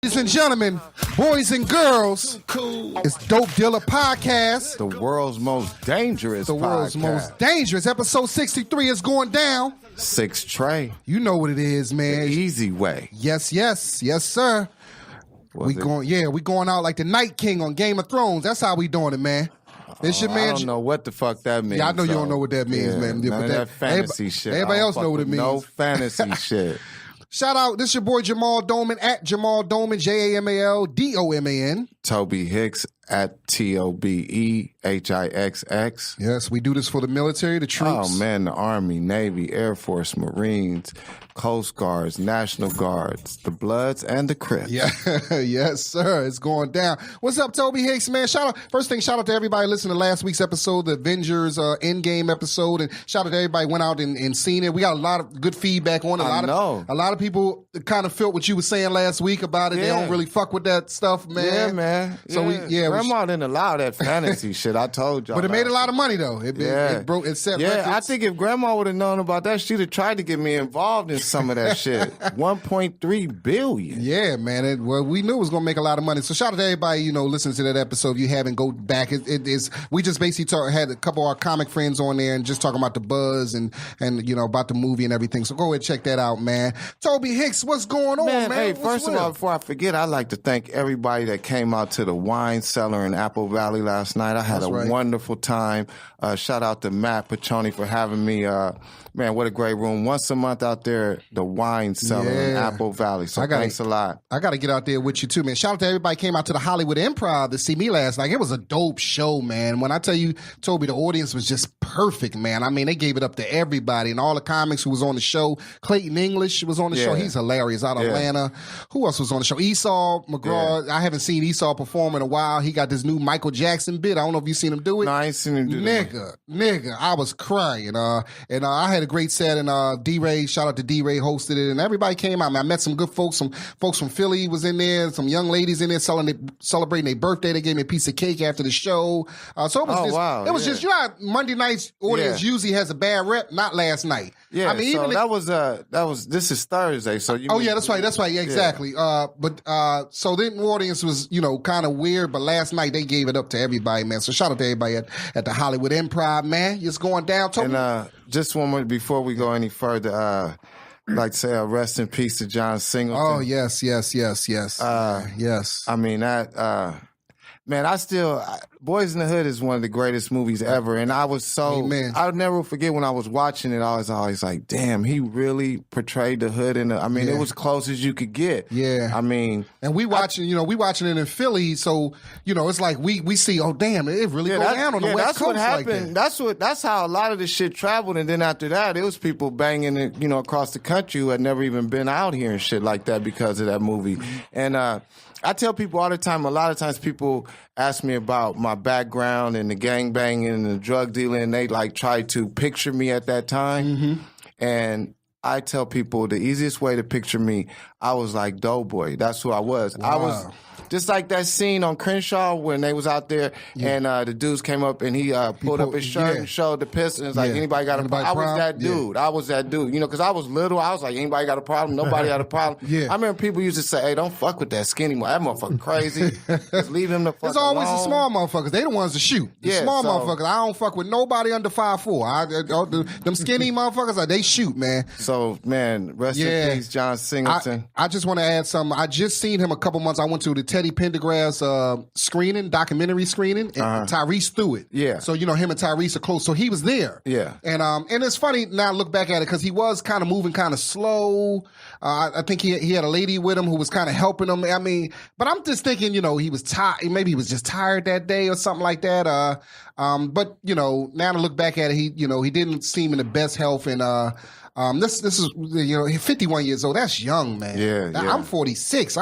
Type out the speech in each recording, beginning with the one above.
Ladies and gentlemen, boys and girls, it's Dope Dealer Podcast. The world's most dangerous The world's most dangerous. Episode 63 is going down. 6 Trey. You know what it is, man. The easy way. Yes, sir. We going out like the Night King on Game of Thrones. That's how we doing it, man. This your man. I don't know what the fuck that means. Yeah, I know you don't know what that means, man. None of that fantasy shit. Everybody else know what it means. No fantasy shit. Shout out, this your boy Jamal Doman at Jamal Doman, JamalDoman. Tobe Hixx at TOBEHIXX. Yes, we do this for the military, the troops. Oh man, the Army, Navy, Air Force, Marines, Coast Guards, National Guards, the Bloods, and the Crips. Yeah, yes, sir. It's going down. What's up, Tobe Hixx, man? Shout out to everybody listening to last week's episode, the Avengers Endgame episode, and shout out to everybody who went out and seen it. We got a lot of good feedback on it. A lot of people kind of felt what you were saying last week about it. Yeah. They don't really fuck with that stuff, man. Yeah, man. So Grandma didn't allow that fantasy shit. I told y'all. But it made a lot of money though. It set records. I think if Grandma would have known about that, she'd have tried to get me involved in some of that shit. 1.3 billion. Yeah, man. We knew it was gonna make a lot of money. So shout out to everybody, listening to that episode. If you haven't, go back. We just basically had a couple of our comic friends on there and just talking about the buzz and about the movie and everything. So go ahead and check that out, man. Tobe Hixx, what's going on, man? Hey, first of all, before I forget, I'd like to thank everybody that came out to the wine cellar in Apple Valley last night. I had a wonderful time. Shout out to Matt Piccioni for having me. Man, what a great room. Once a month out there, the wine cellar in Apple Valley. So thanks a lot. I got to get out there with you too, man. Shout out to everybody who came out to the Hollywood Improv to see me last night. It was a dope show, man. When I tell you, Toby, the audience was just perfect, man. I mean, they gave it up to everybody and all the comics who was on the show. Clayton English was on the show. He's hilarious out of Atlanta. Who else was on the show? Esau McGraw. I haven't seen Esau perform in a while. He got this new Michael Jackson bit. I don't know if you've seen him do it. No, I ain't seen him do it. Nigga, I was crying. And I had a great set, and D-Ray, shout out to D-Ray, hosted it, and everybody came out. I met some good folks. Some folks from Philly was in there, some young ladies in there celebrating their birthday. They gave me a piece of cake after the show. So it was it was just, how Monday night's audience usually has a bad rep, not last night. Yeah, I mean, this is Thursday, so you that's right, yeah, exactly. So then the audience was, kind of weird, but last night they gave it up to everybody, man. So shout out to everybody at the Hollywood Improv, man. It's going down. And just one more before we go any further, like say rest in peace to John Singleton. Oh, yes. Yes. I mean, that, man, Boys in the Hood is one of the greatest movies ever. And I was I'll never forget when I was watching it, I was always like, damn, he really portrayed the hood it was close as you could get. Yeah. I mean. And we watching it in Philly, so, it's like we see, oh, damn, it really go down on the West Coast. That's what happened. Like that's how a lot of the shit traveled. And then after that, it was people banging it, across the country who had never even been out here and shit like that because of that movie. And, I tell people all the time, a lot of times people ask me about my background and the gangbanging and the drug dealing, and they try to picture me at that time. Mm-hmm. And I tell people the easiest way to picture me, I was like Doughboy. That's who I was. Wow. I was just like that scene on Crenshaw when they was out there and the dudes came up and he pulled up his shirt and showed the pistol. It's like, anybody got a problem? I was that dude. I was that dude. Because I was little. I was like, anybody got a problem? Nobody had a problem. I remember people used to say, hey, don't fuck with that skinny one. That motherfucker crazy. Just leave him the fuck It's always alone. the small motherfuckers. They the ones to shoot. The small motherfuckers. I don't fuck with nobody under 5'4". Them skinny motherfuckers, they shoot, man. So, man, rest in peace, John Singleton. I just want to add something. I just seen him a couple months. I went to the Teddy Pendergrass documentary screening, and Tyrese threw it. Yeah. So, him and Tyrese are close. So he was there. Yeah. And it's funny now look back at it because he was kind of moving kind of slow. I think he had a lady with him who was kind of helping him. I mean, but I'm just thinking, he was tired. Maybe he was just tired that day or something like that. But, now to look back at it, he didn't seem in the best health. And, this is, 51 years old. That's young, man. Yeah. I'm 46.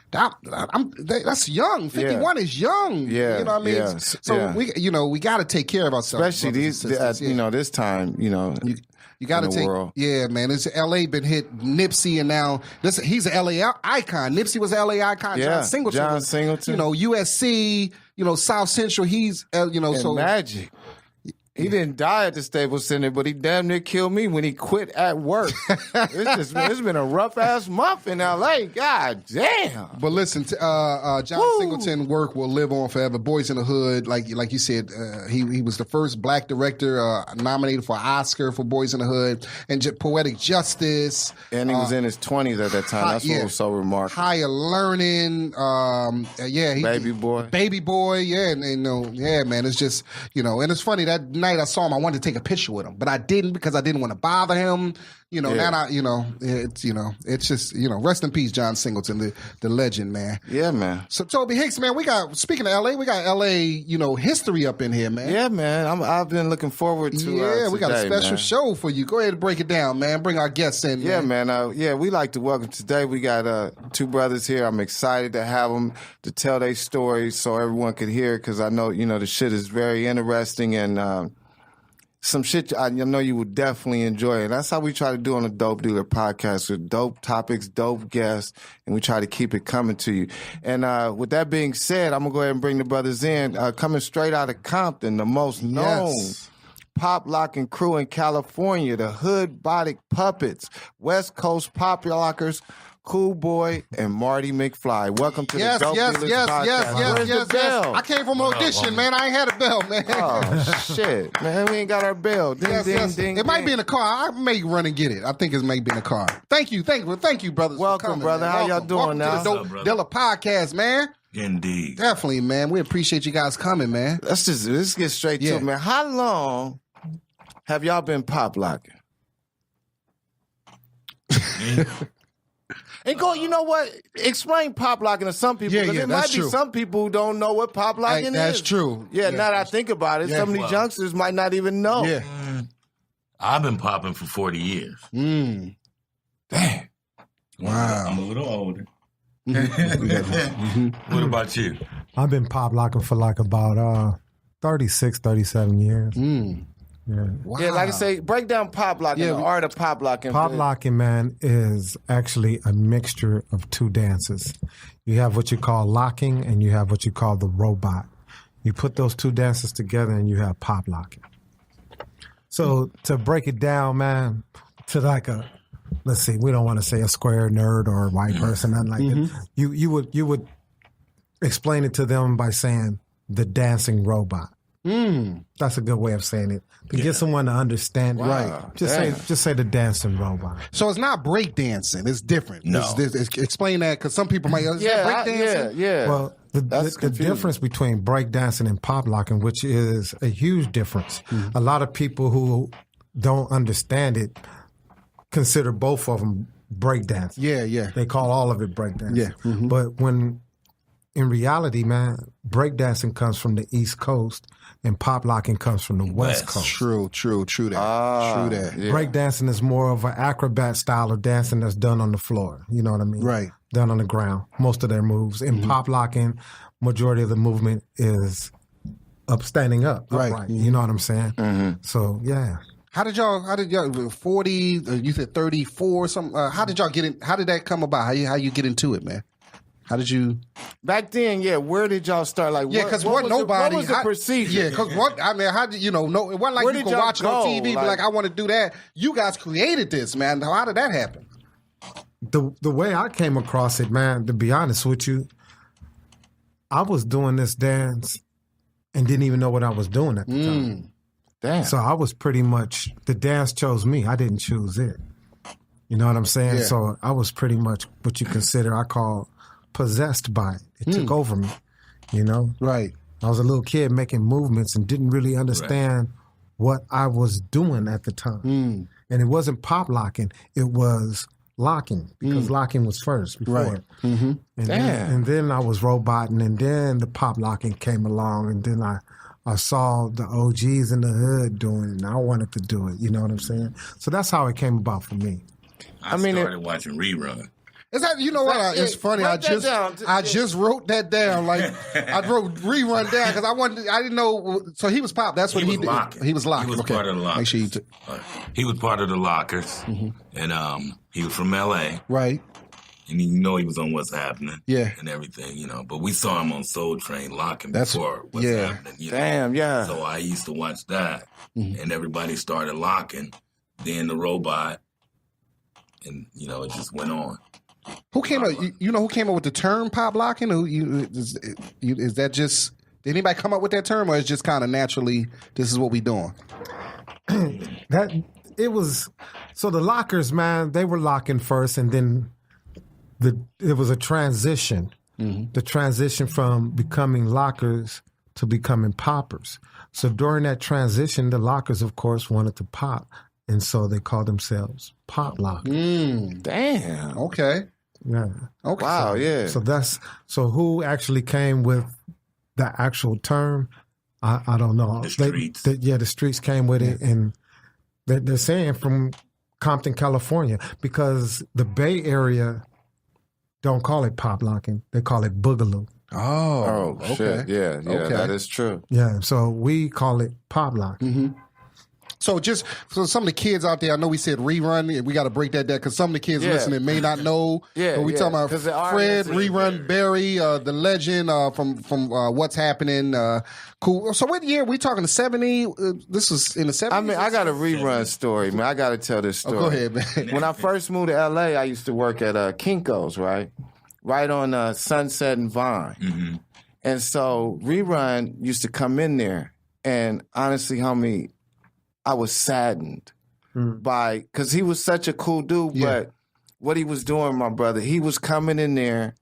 That's young. 51 is young. Yeah, you know what I mean. yeah, so we got to take care of ourselves, especially this time. You got to take, man. It's L.A. been hit. Nipsey, and now he's an L.A. icon. Nipsey was an L.A. icon. Yeah, John Singleton. USC. South Central. He's so Magic. He didn't die at the Staples Center, but he damn near killed me when he quit at work. It's been a rough-ass month in L.A. God damn. But listen, John Singleton work will live on forever. Boys in the Hood, like you said, he was the first black director nominated for an Oscar for Boys in the Hood. And Poetic Justice. And he was in his 20s at that time. That's what was so remarkable. Higher Learning. Baby Boy, yeah. And yeah, man, it's just, and it's funny, that night I saw him, I wanted to take a picture with him, but I didn't because I didn't want to bother him. Now it's just, rest in peace, John Singleton, the legend, man. Yeah, man. So Tobe Hixx, man, speaking of LA, we got LA, history up in here, man. Yeah, man. I've been looking forward to Yeah, we got a special show for you. Go ahead and break it down, man. Bring our guests in, Yeah, man. We like to welcome today. We got two brothers here. I'm excited to have them to tell their stories so everyone could hear it because I know, the shit is very interesting and some shit I know you would definitely enjoy. And that's how we try to do on the Dope Dealer podcast with dope topics, dope guests, and we try to keep it coming to you. And with that being said, I'm going to go ahead and bring the brothers in. Coming straight out of Compton, the most known Pop Lockin crew in California, the Hoodbotics Puppets, West Coast Pop Lockers, Koolboy and Marty McFlie. Welcome to the Dope Dealers podcast. Where's the bell? I came from audition, man. I ain't had a bell, man. Oh, shit. Man, we ain't got our bell. Ding, ding. It might be in the car. I may run and get it. I think it may be in the car. Thank you, brothers. Welcome, for coming, brother. Man. How y'all doing now? To the Dope Dealer podcast, man. Indeed. Definitely, man. We appreciate you guys coming, man. Let's get straight to it, man. How long have y'all been pop locking? And go, you know what? Explain pop locking to some people. Because there might be some people who don't know what pop locking is. That's true. Yeah, now that I think about it, some of these youngsters might not even know. Yeah. I've been popping for 40 years. Damn. Wow. I'm a little older. What about you? I've been pop locking for like about 36, 37 years. Yeah. Wow. Yeah, like I say, break down pop locking, the art of pop locking. Pop locking, man, is actually a mixture of two dances. You have what you call locking and you have what you call the robot. You put those two dances together and you have pop locking. So to break it down, man, to like let's see, we don't want to say a square nerd or a white person, nothing like that. You would explain it to them by saying the dancing robot. That's a good way of saying it. To get someone to understand, right? Just say the dancing robot. So it's not break dancing. It's different. No. Explain that because some people might break dancing. Yeah. Well, the difference between break dancing and pop locking, which is a huge difference. A lot of people who don't understand it consider both of them break dancing. Yeah. They call all of it break dancing. Yeah. But when in reality, man, breakdancing comes from the East Coast and pop locking comes from the West Coast. True that. True that. Yeah. Breakdancing is more of an acrobat style of dancing that's done on the floor. You know what I mean? Right. Done on the ground. Most of their moves. In pop locking, majority of the movement is standing up. Right. Upright. You know what I'm saying? So, yeah. How did y'all 40, you said 34 something, how did y'all get in, how did that come about? How you get into it, man? How did you? Back then, where did y'all start? Like, because what was the procedure? Yeah, because how did it wasn't like Where you did could y'all watch it on go? TV, be like, I want to do that. You guys created this, man. How did that happen? The way I came across it, man, to be honest with you, I was doing this dance and didn't even know what I was doing at the time. Damn. So I was pretty much, the dance chose me. I didn't choose it. You know what I'm saying? Yeah. So I was pretty much what you consider, I call possessed by it. It took over me, you know? Right. I was a little kid making movements and didn't really understand what I was doing at the time. And it wasn't pop locking, it was locking, because locking was first before. Right. Mm-hmm. And then I was roboting, and then the pop locking came along, and then I saw the OGs in the hood doing it, and I wanted to do it. You know what I'm saying? So that's how it came about for me. I started watching rerun. Is that, you know what? It's funny. I just wrote that down. Like I wrote rerun down because I didn't know. So he was pop. That's what he did. Locking. He was locking. He was part of the Lockers. Make sure he was part of the Lockers, and he was from L.A. Right. And you know he was on What's Happening. Yeah. And everything, you know. But we saw him on Soul Train locking before What's Happening. You know? Damn, yeah. So I used to watch that. And everybody started locking. Then the robot. And, you know, it just went on. Who came up? You know who came up with the term pop locking? Is that just? Did anybody come up with that term, or is just kind of naturally? This is what we doing. That it was. So the lockers, man, they were locking first, and then it was a transition. The transition from becoming lockers to becoming poppers. So during that transition, the lockers, of course, wanted to pop, and so they called themselves Pop Lockin. Damn. Okay. Yeah. Okay. Wow, yeah. So who actually came with the actual term? I don't know. The streets. The streets came with it, and they're saying from Compton, California, because the Bay Area don't call it pop locking; they call it boogaloo. Oh, okay. Shit. Yeah, Okay. that is true. Yeah, so we call it pop locking. So some of the kids out there, I know we said rerun. We got to break that down because some of the kids listening may not know. Yeah, but we talking about 'Cause the Fred, RNC rerun, Barry, the legend from What's Happening. Cool. So what year? We talking the 70? This was in the 70s? I mean, I got a rerun story, man. I got to tell this story. Go ahead, man. When I first moved to L.A., I used to work at Kinko's, right? Right on Sunset and Vine. And so rerun used to come in there. And honestly, homie, I was saddened because he was such a cool dude, but what he was doing, my brother, he was coming in there.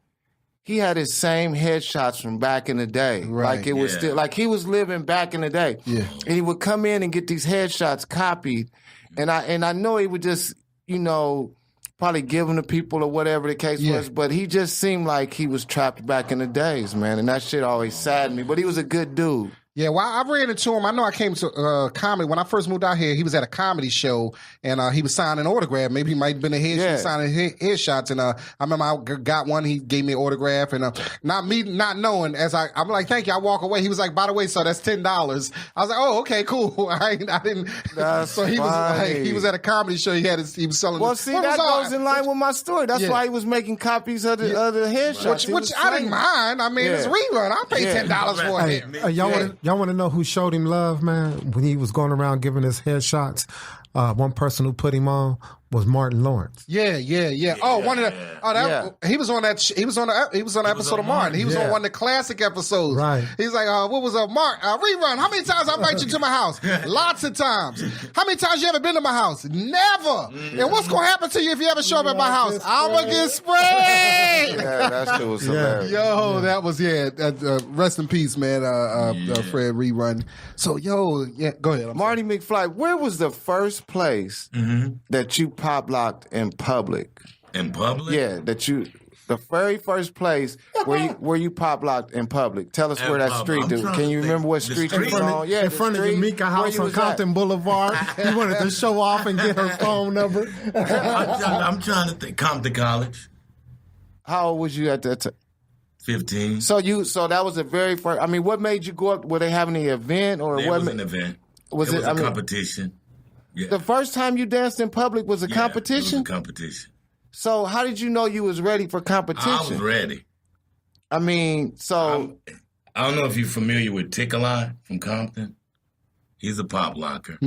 He had his same headshots from back in the day. Right. Like it was still, like he was living back in the day. Yeah. And he would come in and get these headshots copied. And I know he would just, you know, probably give them to people or whatever the case was, but he just seemed like he was trapped back in the days, man. And that shit always saddened me. But he was a good dude. Yeah, well, I ran into him. I know I came to comedy. When I first moved out here, he was at a comedy show, and he was signing autograph. Maybe he might have been a headshot, signing headshots. And I remember I got one. He gave me an autograph, and not knowing, I'm like, thank you. I walk away. He was like, by the way, so that's $10. I was like, oh, okay, cool. I didn't. That's so he funny. was at a comedy show. He was selling. Well, see, that goes in line with my story. That's why he was making copies of the headshots. Which I didn't mind. I mean, it's a rerun. I'll pay $10 for it. Y'all want to know who showed him love, man? When he was going around giving his headshots, one person who put him on was Martin Lawrence. Yeah. Oh, one of the he was on that. He was on the episode of Martin. He was on one of the classic episodes. Right. He's like, what was a rerun? How many times I invite you to my house? Lots of times. How many times you ever been to my house? Never. And what's gonna happen to you if you ever show up at my house? I'm gonna get sprayed. Yeah, that shit was hilarious. Yo, that was rest in peace, man. Fred rerun. So go ahead. Marty McFlie, where was the first place that you pop locked in public? In public? Yeah, the very first place where you pop locked in public. Tell us where that street, dude. Can you remember what street you was on? Yeah, in front of your Mika house on Compton Boulevard. You wanted to show off and get her phone number. I'm trying to think. Compton College. How old was you at that time? 15. So that was the very first. I mean, what made you go up? Were they having an event or It what? was an event. It Was was a competition. Yeah. The first time you danced in public was a competition? It was a competition. So how did you know you was ready for competition? I was ready. I mean, so... I don't know if you're familiar with Tick-A-Lot from Compton. He's a pop locker.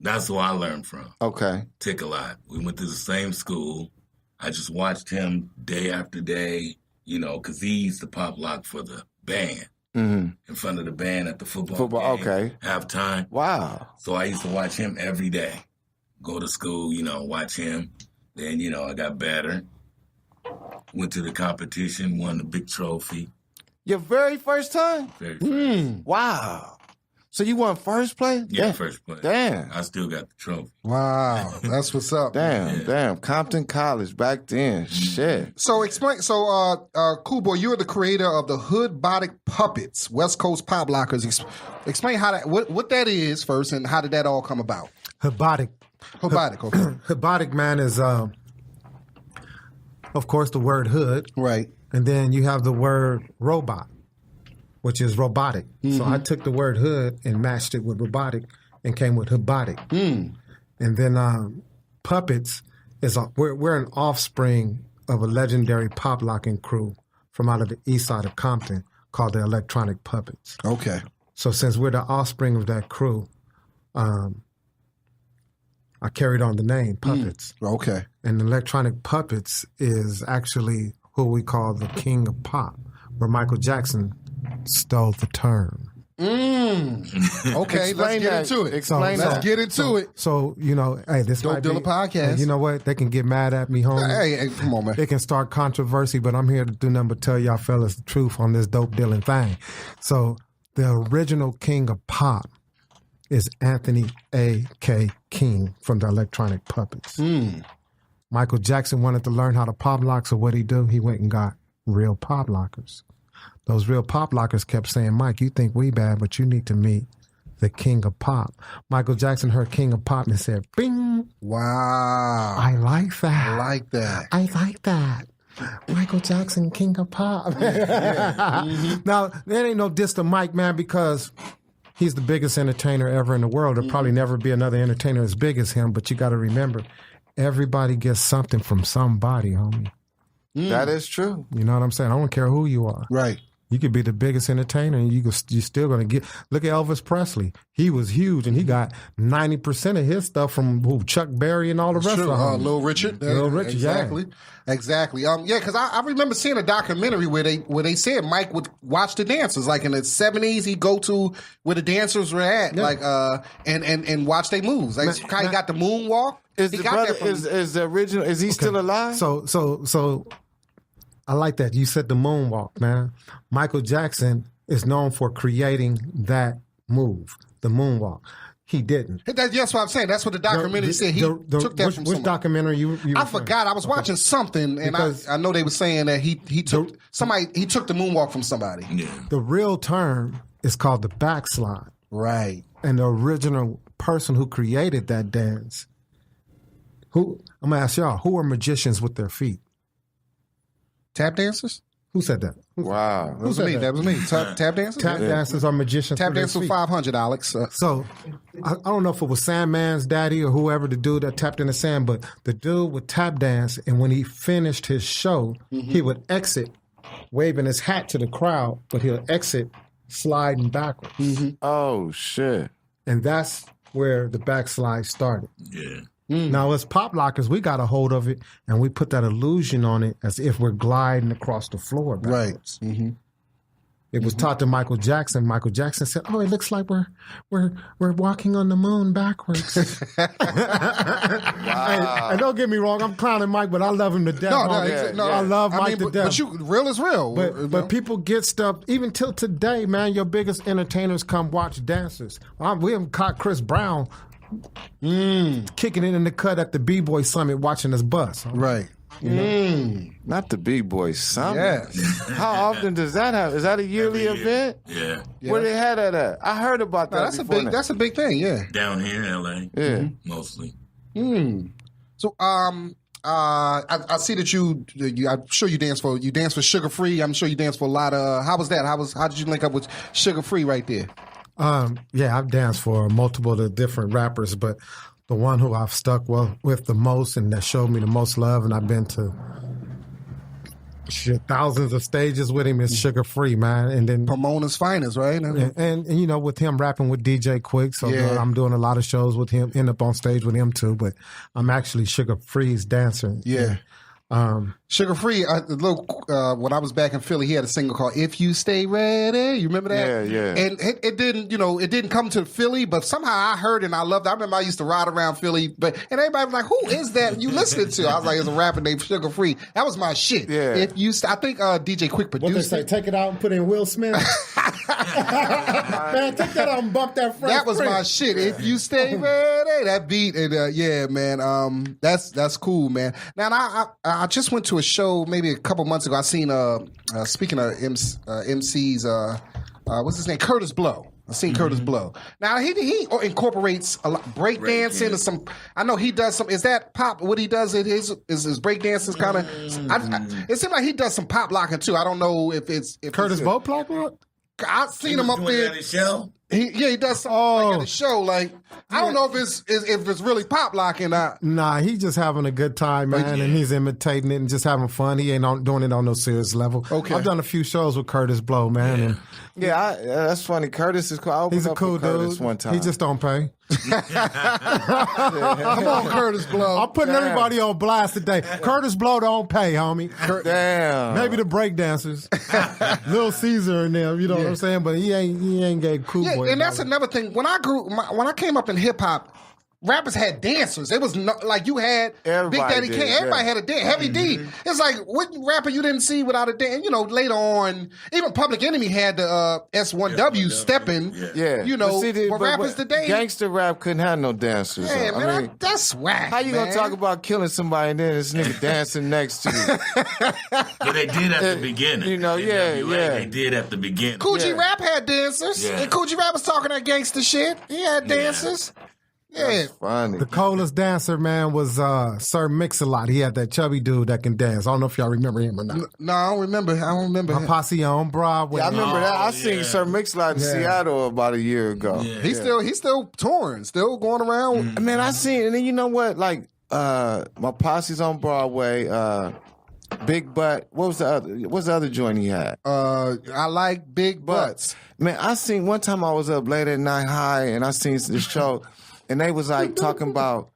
That's who I learned from. Okay. Tick-A-Lot. We went to the same school. I just watched him day after day, you know, because he used to pop lock for the band. In front of the band at the football game, okay. halftime. Wow. So I used to watch him every day. Go to school, you know, watch him. Then, you know, I got better. Went to the competition, won the big trophy. Your very first time? Very first. Wow. So you won first place? Yeah, first place. Damn. I still got the trophy. Wow, that's what's up. Damn. Compton College back then. Shit. So explain. So, Koolboy, you're the creator of the Hoodbotics Puppets, West Coast Pop Lockers. Explain how what that is first, and how did that all come about? Hoodbotic. Okay. Hoodbotic, man, is of course the word hood, right? And then you have the word robot, which is robotic. So I took the word hood and matched it with robotic and came with Hoodbotic. And then puppets is we're an offspring of a legendary pop locking crew from out of the east side of Compton called the Electronic Puppets. Okay. So since we're the offspring of that crew, I carried on the name Puppets. Okay. And Electronic Puppets is actually who we call the king of pop, where Michael Jackson stole the term. Okay, let's get into it. Explain Let's that. get into it. So, you know, hey, this Dope might be Dealer Podcast. hey, you know what? They can get mad at me, homie. Hey, come on, man. They can start controversy, but I'm here to do nothing but tell y'all fellas the truth on this dope dealing thing. So the original king of pop is Anthony A.K. King from the Electronic Puppets. Michael Jackson wanted to learn how to pop lock, so what'd he do? He went and got real pop lockers. Those real pop lockers kept saying, Mike, you think we bad, but you need to meet the king of pop. Michael Jackson heard king of pop and said, bing. Wow. I like that. I like that. I like that. Michael Jackson, king of pop. Now, there ain't no diss to Mike, man, because he's the biggest entertainer ever in the world. There'll probably never be another entertainer as big as him, but you got to remember, everybody gets something from somebody, homie. That is true. You know what I'm saying? I don't care who you are. Right. You could be the biggest entertainer, and you're still going to get. Look at Elvis Presley. He was huge, and he got 90% of his stuff from Chuck Berry and all the rest of them. Little Richard. Little Richard, exactly. Exactly. Yeah, because I remember seeing a documentary where they said Mike would watch the dancers. Like in the 70s, he'd go to where the dancers were at, like and watch their moves. Like how he got the moonwalk. Is the brother is the original? Is he still alive? So I like that. You said the moonwalk, man. Michael Jackson is known for creating that move, the moonwalk. He didn't. That's what I'm saying. That's what the documentary said. He took that from which documentary you I forgot. I was watching something, and I know they were saying that he took the moonwalk from somebody. Yeah. The real term is called the backslide. Right. And the original person who created that dance, I'm going to ask y'all, who are magicians with their feet? Tap dancers? Who said that? Wow. That was me. That was me. Tap dancers? Tap dancers are magicians. Tap dancers for $500, Alex. So I don't know if it was Sandman's daddy or whoever the dude that tapped in the sand, but the dude would tap dance, and when he finished his show, he would exit waving his hat to the crowd, but he'll exit sliding backwards. Oh shit! And that's where the backslide started. Yeah. Now, as pop lockers, we got a hold of it, and we put that illusion on it as if we're gliding across the floor backwards. Right. Mm-hmm. It was taught to Michael Jackson. Michael Jackson said, "Oh, it looks like we're walking on the moon backwards." Wow. And don't get me wrong, I'm clowning Mike, but I love him to death. I love Mike to death. But real is real. But people get stuff, even till today, man, your biggest entertainers come watch dancers. We have caught Chris Brown kicking it in the cut at the B-Boy Summit watching us bust. Right. You know? Not the B-Boy Summit. Yes. How often does that happen? Is that a yearly event? Yeah. Where they had that at? I heard about that. That's a big thing, yeah. Down here in LA. Yeah. Mostly. So I see that you I'm sure you dance for Sugar Free. I'm sure you dance for a lot of how was that? How did you link up with Sugar Free right there? Yeah, I've danced for multiple of the different rappers, but the one who I've stuck with the most and that showed me the most love, and I've been to thousands of stages with him, is Sugar Free, man. And then Pomona's Finest, right? And you know, with him rapping with DJ Quick, so I'm doing a lot of shows with him, end up on stage with him too, but I'm actually Sugar Free's dancer. Yeah. Sugar Free, when I was back in Philly, he had a single called "If You Stay Ready." You remember that? Yeah. And it didn't come to Philly, but somehow I heard it and I loved it. I remember I used to ride around Philly, and everybody was like, "Who is that you listening to?" I was like, "It's a rapper named Sugar Free." That was my shit. Yeah. I think DJ Quick produced What they say? it. Take it out and put in Will Smith. Man, take that out and bump that. That was my shit. If you stay ready, that beat, and yeah, man, that's cool, man. Now I just went to a show maybe a couple months ago. I seen speaking of MCs, what's his name? Curtis Blow. I seen Curtis Blow. Now he incorporates a lot break dancing and some. I know he does some. Is that pop? What he does is break dancing kind of. It seems like he does some pop locking too. I don't know if Curtis Blow pop lock. I've seen him up Doing there. that at a show? He does something like at the show. Like I don't know if it's really pop locking. Nah, he's just having a good time, man, and he's imitating it and just having fun. He ain't doing it on no serious level. Okay. I've done a few shows with Curtis Blow, man. And that's funny. Curtis is cool. I opened he's a up cool with Curtis dude. one time. He just don't pay. Come on, Curtis Blow. I'm putting everybody on blast today. Curtis Blow don't pay, homie. Damn. Maybe the breakdancers, Little Caesar and them. You know what I'm saying? But he ain't gave Koolboy. Yeah, and that's another thing. When I came up in hip hop, rappers had dancers. It was like you had Everybody Big Daddy did, Kane. Everybody had a dance. Heavy D. It's like what rapper you didn't see without a dance? You know, later on, even Public Enemy had the S1W stepping. Yeah. You know, but rappers today. Gangster rap couldn't have no dancers. Yeah, I man, mean, that's whack. how you gonna talk about killing somebody and then this nigga dancing next to you? But they did at the beginning. You know, They did at the beginning. Cool G Rap had dancers. Yeah. And Cool G Rap was talking that gangster shit. He had dancers. Yeah. That's funny. The coldest dancer, man, was Sir Mix-a-Lot. He had that chubby dude that can dance. I don't know if y'all remember him or not. No, I don't remember. My posse on Broadway. I remember that. I yeah. seen Sir Mix-a-Lot in Seattle about a year ago. Yeah. He's still touring, still going around. Man, I seen, and then you know what? Like, my posse's on Broadway. Big Butt. What's the other joint he had? I like big butts. Man, I seen one time I was up late at night high, and I seen this show, and they was like talking about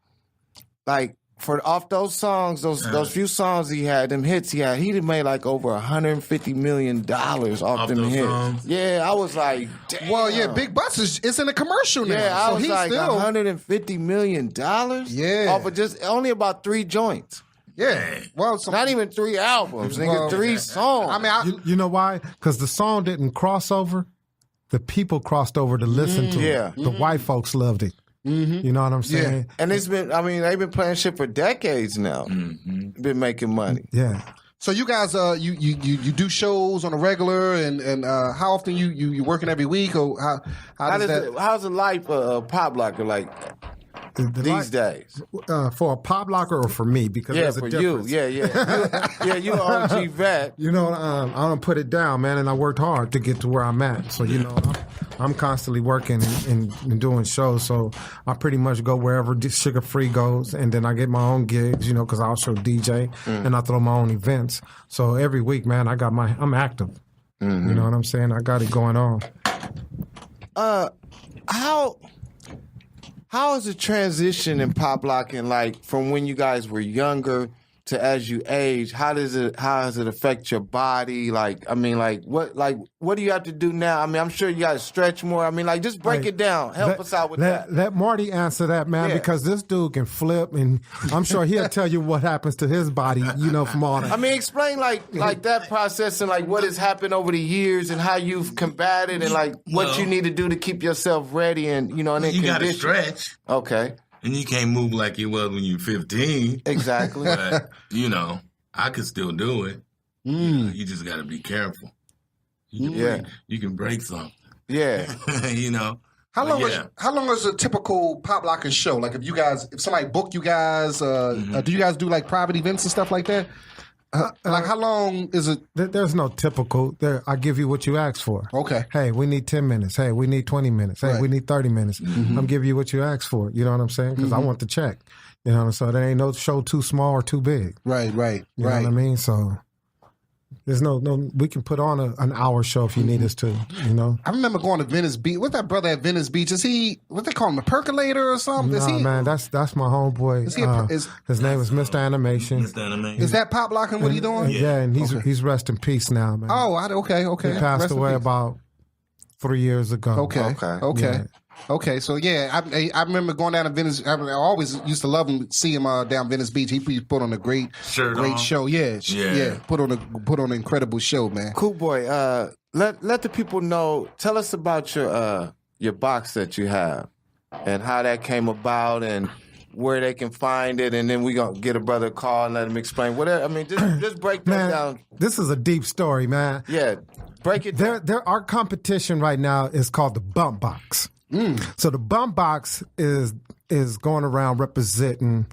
like off those songs, those few songs he had, them hits he had, he'd made like over $150 million off them those hits. songs? Yeah, I was like, damn. Well, yeah, Big Butts is in a commercial now. Yeah, I so was he's like still, $150 million. Yeah. off of just only about 3 joints. yeah. Well, Not even 3 albums, nigga. 3 songs. I mean, You know why? Because the song didn't cross over. The people crossed over to listen to Yeah. it. The white folks loved it. You know what I'm saying? and it's been, I mean, they've been playing shit for decades now. Been making money. Yeah. so you guys, you do shows on a regular, and how often you working every week, or how does that? How's the life of Pop Locker like The these days? for a pop locker or for me? Because Yeah, there's a for difference. you. Yeah. You an OG vet. You know, I don't put it down, man, and I worked hard to get to where I'm at. So, you know, I'm constantly working and doing shows. So I pretty much go wherever Sugar Free goes, and then I get my own gigs, you know, because I also DJ and I throw my own events. So every week, man, I'm active. You know what I'm saying? I got it going on. How is the transition in Pop Lockin' like from when you guys were younger to as you age? How does it affect your body? Like, I mean, what do you have to do now? I mean, I'm sure you got to stretch more. I mean, like, just break it down. Help us out with that. Let Marty answer that, man, because this dude can flip, and I'm sure he'll tell you what happens to his body, you know, from all that. I mean, explain like that process and like what has happened over the years and how you've combated and like what you need to do to keep yourself ready and, you know, and then You got to stretch. Okay. And you can't move like you was when you were 15. Exactly. But, you know, I could still do it. You just got to be careful. You can break something. Yeah. You know. How long is a typical Pop Lockin' show? Like if somebody book you guys, do you guys do like private events and stuff like that? Like how long is it? There's no typical. I give you what you asked for. Okay. Hey, we need 10 minutes. Hey, we need 20 minutes. Hey, we need 30 minutes. I'm giving you what you asked for. You know what I'm saying? Because I want the check. You know what I'm saying? There ain't no show too small or too big. Right. You know what I mean? So there's no. We can put on an hour show if you need us to. You know. I remember going to Venice Beach. What's that brother at Venice Beach? Is he what they call him, a percolator or something? No, man, that's my homeboy. His name is Mr. Animation. Mr. Animation. Is that Pop Lockin' what he doing? Yeah, and he's rest in peace now, man. Oh, okay. He passed away about 3 years ago. Okay. Yeah. Okay, so yeah, I remember going down to Venice. I always used to love him, see him down Venice Beach. He put on a great show. Yeah. Put on an incredible show, man. Koolboy, let the people know. Tell us about your box that you have and how that came about and where they can find it, and then we gonna get a brother a call and let him explain whatever. I mean, just break that down. This is a deep story, man. Yeah, break it down. Our competition right now is called the Bump Box. So the Bump Box is going around representing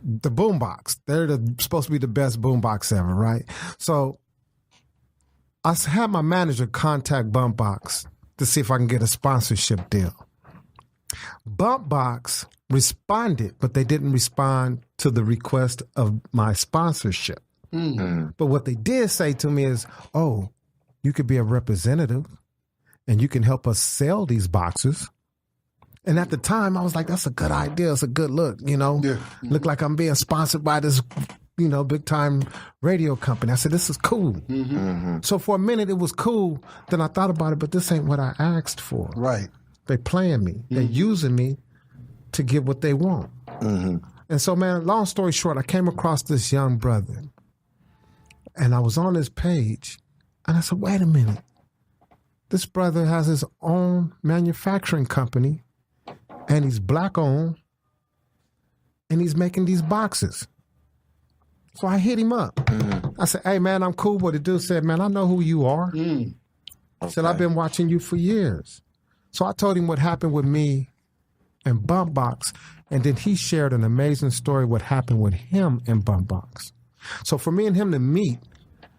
the boombox. They're supposed to be the best boombox ever, right? So I had my manager contact Bump Box to see if I can get a sponsorship deal. Bumpbox responded, but they didn't respond to the request of my sponsorship. Mm-hmm. But what they did say to me is, oh, you could be a representative and you can help us sell these boxes. And at the time, I was like, that's a good idea. It's a good look, you know. Yeah. Look like I'm being sponsored by this, you know, big time radio company. I said, this is cool. Mm-hmm. Mm-hmm. So for a minute, it was cool. Then I thought about it, but this ain't what I asked for. Right. They playing me. Mm-hmm. They're using me to get what they want. Mm-hmm. And so, man, long story short, I came across this young brother. And I was on his page. And I said, wait a minute. This brother has his own manufacturing company. And he's black owned. And he's making these boxes. So I hit him up. Mm-hmm. I said, hey, man, I'm Koolboy. The dude said, man, I know who you are. Mm. Okay. Said, I've been watching you for years. So I told him what happened with me and Bumpbox. And then he shared an amazing story what happened with him and Bumpbox. So for me and him to meet,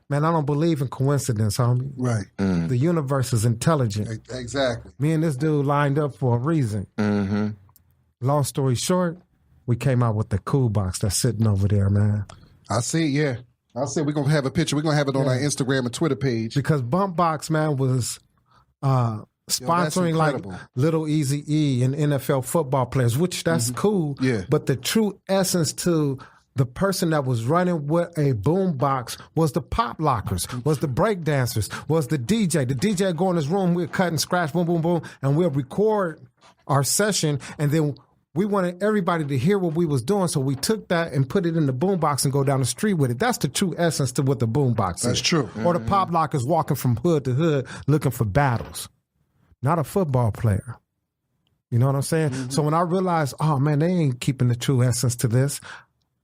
man, I don't believe in coincidence, homie. Right. Mm. The universe is intelligent. Exactly. Me and this dude lined up for a reason. Mm-hmm. Long story short, we came out with the cool box that's sitting over there, man. I see, yeah. I see. We're going to have a picture. We're going to have it on our Instagram and Twitter page. Because Bumpbox, man, was sponsoring like Little Easy E and NFL football players, which that's cool. Yeah. But the true essence to the person that was running with a boombox was the pop lockers, was the break dancers, was the DJ. The DJ go in his room, we'll cut and scratch, boom, boom, boom, and we'll record our session, and then we wanted everybody to hear what we was doing, so we took that and put it in the boombox and go down the street with it. That's the true essence to what the boombox is. That's true. Or the pop lockers walking from hood to hood looking for battles. Not a football player. You know what I'm saying? Mm-hmm. So when I realized, oh, man, they ain't keeping the true essence to this,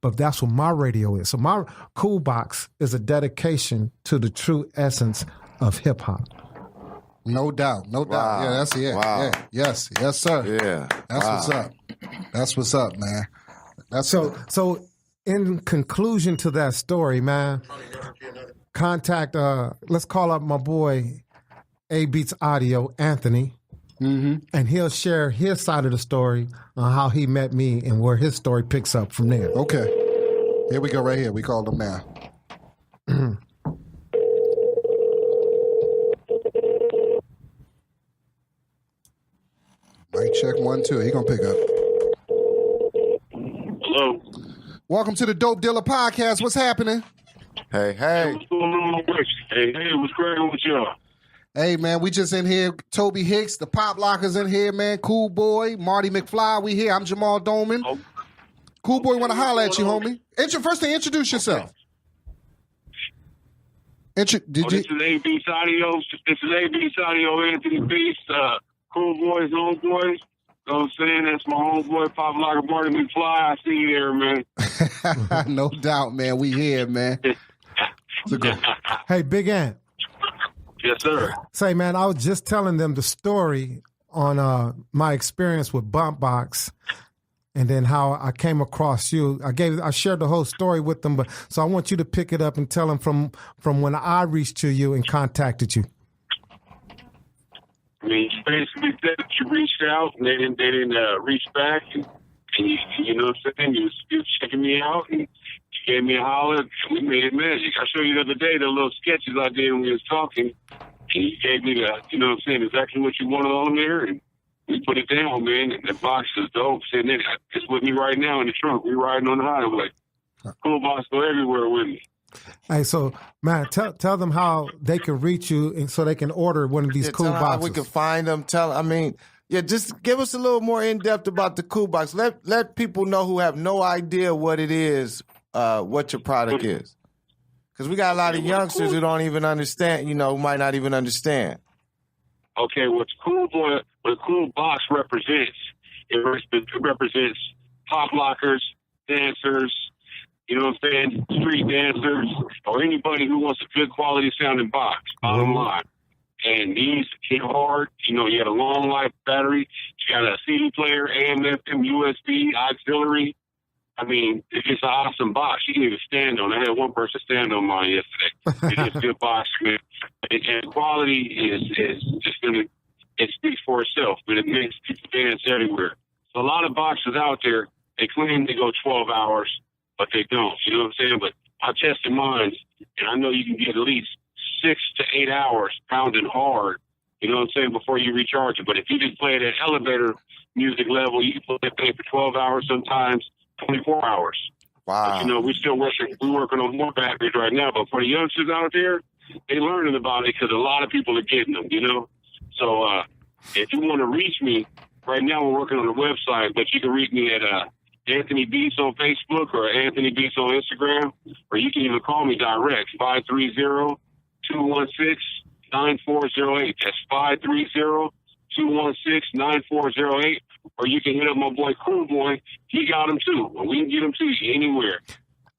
but that's what my radio is. So my Cool Box is a dedication to the true essence of hip-hop. No doubt. No doubt. Yeah, that's it. Wow. Yeah. Yes. Yes, sir. Yeah. That's what's up. That's what's up, man. That's so in conclusion to that story, man, contact, let's call up my boy, A Beats Audio, Anthony, and he'll share his side of the story on how he met me and where his story picks up from there. Okay. Here we go right here. We called him now. Mic check 1, 2. He gonna pick up. Hello. Welcome to the Dope Dealer Podcast. What's happening? Hey. What's going on with you? Hey, what's going on with y'all? Hey, man, we just in here. Tobe Hixx, the Pop Lockers in here, man. Koolboy, Marty, McFlie, we here. I'm Jamal Doman. Oh. Koolboy want to holler at you, homie. First thing, introduce yourself. This is A Beats Audio. This is A Beats Audio, Anthony Beats. Koolboy's homeboy. You know what I'm saying? That's my homeboy, Pop Locker, Marty McFlie. I see you there, man. No doubt, man. We here, man. Hey, Big Ant. Yes, sir. Say, man, I was just telling them the story on my experience with Bumpbox and then how I came across you. I shared the whole story with them, but so I want you to pick it up and tell them from when I reached to you and contacted you. I mean, you basically said that you reached out and they didn't reach back, and you know what I'm saying? You was checking me out and you gave me a holler and we made it magic. I showed you the other day the little sketches I did when we was talking, and you gave me you know what I'm saying, exactly what you wanted on there, and we put it down, man. And the box is dope. Sitting in it's with me right now in the trunk. We riding on the highway. Cool box go everywhere with me. Hey, so man, tell them how they can reach you and so they can order one of these cool boxes. How we can find them. Just give us a little more in depth about the cool box. Let people know who have no idea what it is, what your product is, because we got a lot of youngsters who don't even understand. You know, who might not even understand. Okay, what a cool box represents? It represents pop lockers, dancers. You know what I'm saying? Street dancers or anybody who wants a good quality sounding box, bottom line. And these hit hard. You know, you got a long life battery. You got a CD player, AM, FM, USB, auxiliary. I mean, it's just an awesome box. You can even stand on it. I had one person stand on mine yesterday. It's just a good box, man. And quality is just going to, it speaks for for itself, but it makes people dance everywhere. So a lot of boxers out there, they claim they go 12 hours, but they don't. You know what I'm saying? But I tested mine, and I know you can get at least 6 to 8 hours pounding hard, you know what I'm saying, before you recharge it. But if you just play it at elevator music level, you can play for 12 hours, sometimes 24 hours. Wow. But, you know, we're working on more batteries right now. But for the youngsters out there, they learning about it because a lot of people are getting them, you know. So if you want to reach me, right now we're working on the website, but you can reach me at Anthony Beats on Facebook or Anthony Beats on Instagram, or you can even call me direct, 530-216-9408. That's 530-216-9408. Or you can hit up my boy Koolboy. He got them too. Or we can get them to you anywhere.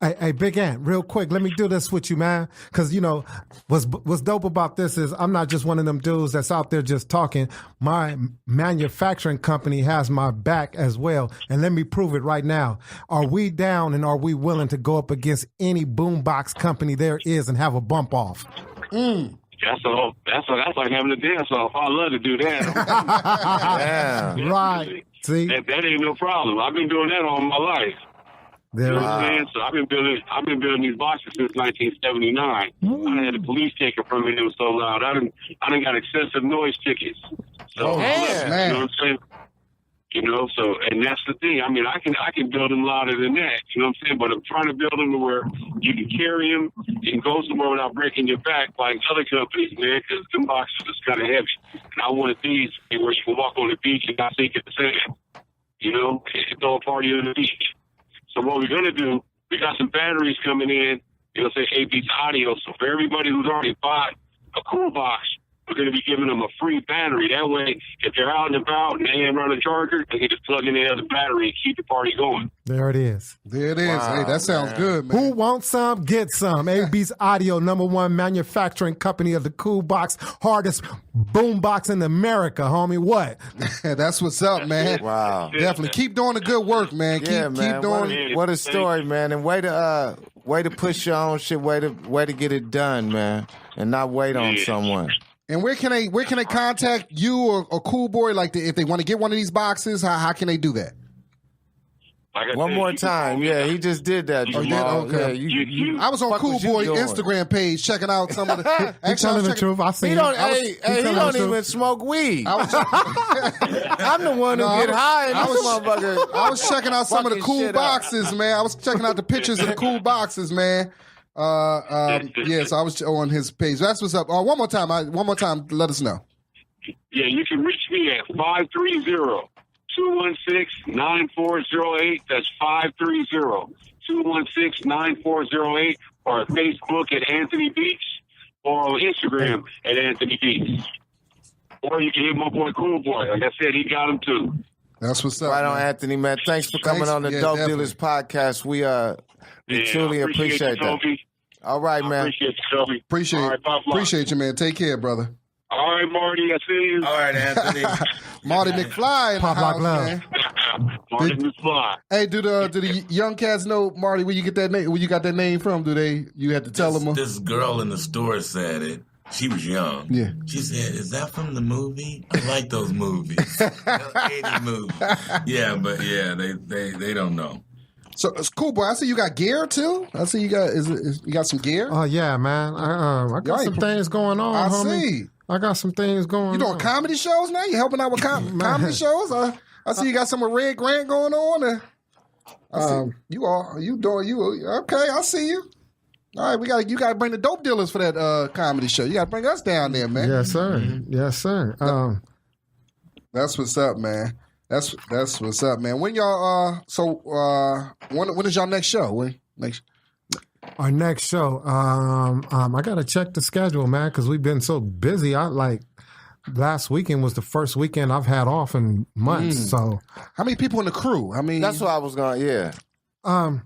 Hey, Big Ant, real quick, let me do this with you, man. Because, you know, what's dope about this is I'm not just one of them dudes that's out there just talking. My manufacturing company has my back as well. And let me prove it right now. Are we down and are we willing to go up against any boombox company there is and have a bump off? That's like having a dance off. I love to do that. Yeah. Right. See? That ain't no problem. I've been doing that all my life. There You know what I'm saying? So I've been building these boxes since 1979. I had a police ticket from it. It was so loud. I done got excessive noise tickets. So, man. you know what I'm saying? You know, so, and that's the thing. I mean, I can build them louder than that. You know what I'm saying? But I'm trying to build them to where you can carry them, you can go somewhere without breaking your back like other companies, man, because them boxes is kind of heavy. And I wanted these where you can walk on the beach and not sink in the sand. You know, and throw a party on the beach. So what we're going to do, we got some batteries coming in, you know, say A-Beats Audio. So for everybody who's already bought a cool box, we're going to be giving them a free battery. That way, if they're out and about and they ain't running a charger, they can just plug in the other battery and keep the party going. It is. There it is. Wow, Hey, that sounds good, man. Who wants some? Get some. A-Beats Audio, #1 manufacturing company of the cool box, hardest boom box in America, homie. What? That's what's up, man. Wow. Definitely. Keep doing the good work, man. Yeah, Keep man. doing What a story, man. And way to push your own shit, way to get it done, man. And not wait on someone. And where can they contact you or Koolboy? Like if they want to get one of these boxes, how can they do that? Like I One said, more you can time. call me. Yeah, he just did that, Oh, Jamal. did? Okay. Yeah, you I was on fuck was you Koolboy doing? Instagram page checking out some of the. He Actually, I was telling the checking- truth. I seen He it. don't, I he telling don't the truth. even smoke weed. I was, I'm the one who get high and I this was- motherfucker. I was checking out some of the fucking cool shit up. boxes, man. I was checking out the pictures of the cool boxes, man. Yeah, so I was on his page. That's what's up. One more time. Let us know. Yeah, you can reach me at 530-216-9408. That's 530-216-9408, or at Facebook at Anthony Beats, or on Instagram at Anthony Beats. Or you can hit my boy Koolboy. Like I said, he got him too. That's what's up. Right on, man. Anthony, man. Thanks for coming on the Yeah, Dope definitely. Dealers podcast. We truly I appreciate you, that. Tobe. All right, I man. appreciate you, Tobe. Appreciate All right, Pop Lockin. appreciate you, man. Take care, brother. All right, Marty, I see you. All right, Anthony. Marty McFlie in the Pop Lock house, Love. man. Marty McFlie. Hey, do the young cats know, Marty, where you get that name? Where you got that name from? You had to tell them? This girl in the store said it. She was young. Yeah. She said, "Is that from the movie? I like those movies, 80 movies." Yeah, but yeah, they don't know. So it's cool, boy. I see you got gear too. I see you got you got some gear. Oh, yeah, man. I got Right. some things going on, I homie. see. I got some things going on. You doing comedy shows now? You helping out with comedy shows? I see you got some with Red Grant going on. I see you okay? I see you. All right, you gotta bring the dope dealers for that comedy show. You gotta bring us down there, man. Yes, sir. Yes, sir. That's what's up, man. That's what's up, man. When y'all when is y'all next show? Our next show, I got to check the schedule, man, because we've been so busy. Last weekend was the first weekend I've had off in months. So, How many people in the crew? I mean, That's what I was going to, yeah.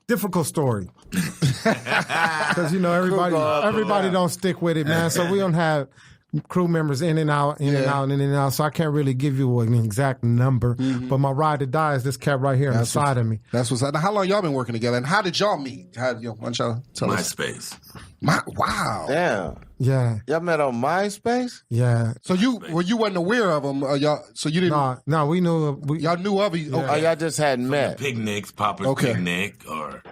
difficult story. Because, everybody don't stick with it, man. So we don't have crew members in and out, in and out. So I can't really give you an exact number. But my ride or die is this cat right here on the side of me. That's what's up. Now, how long y'all been working together, and how did y'all meet? Why don't y'all tell us? MySpace. Wow. Damn. Yeah. Y'all met on MySpace? Yeah. So you wasn't aware of them, y'all? So you didn't? No, we knew. Y'all knew of each. Oh, y'all just hadn't met. Picnics, Popper's Picnic, or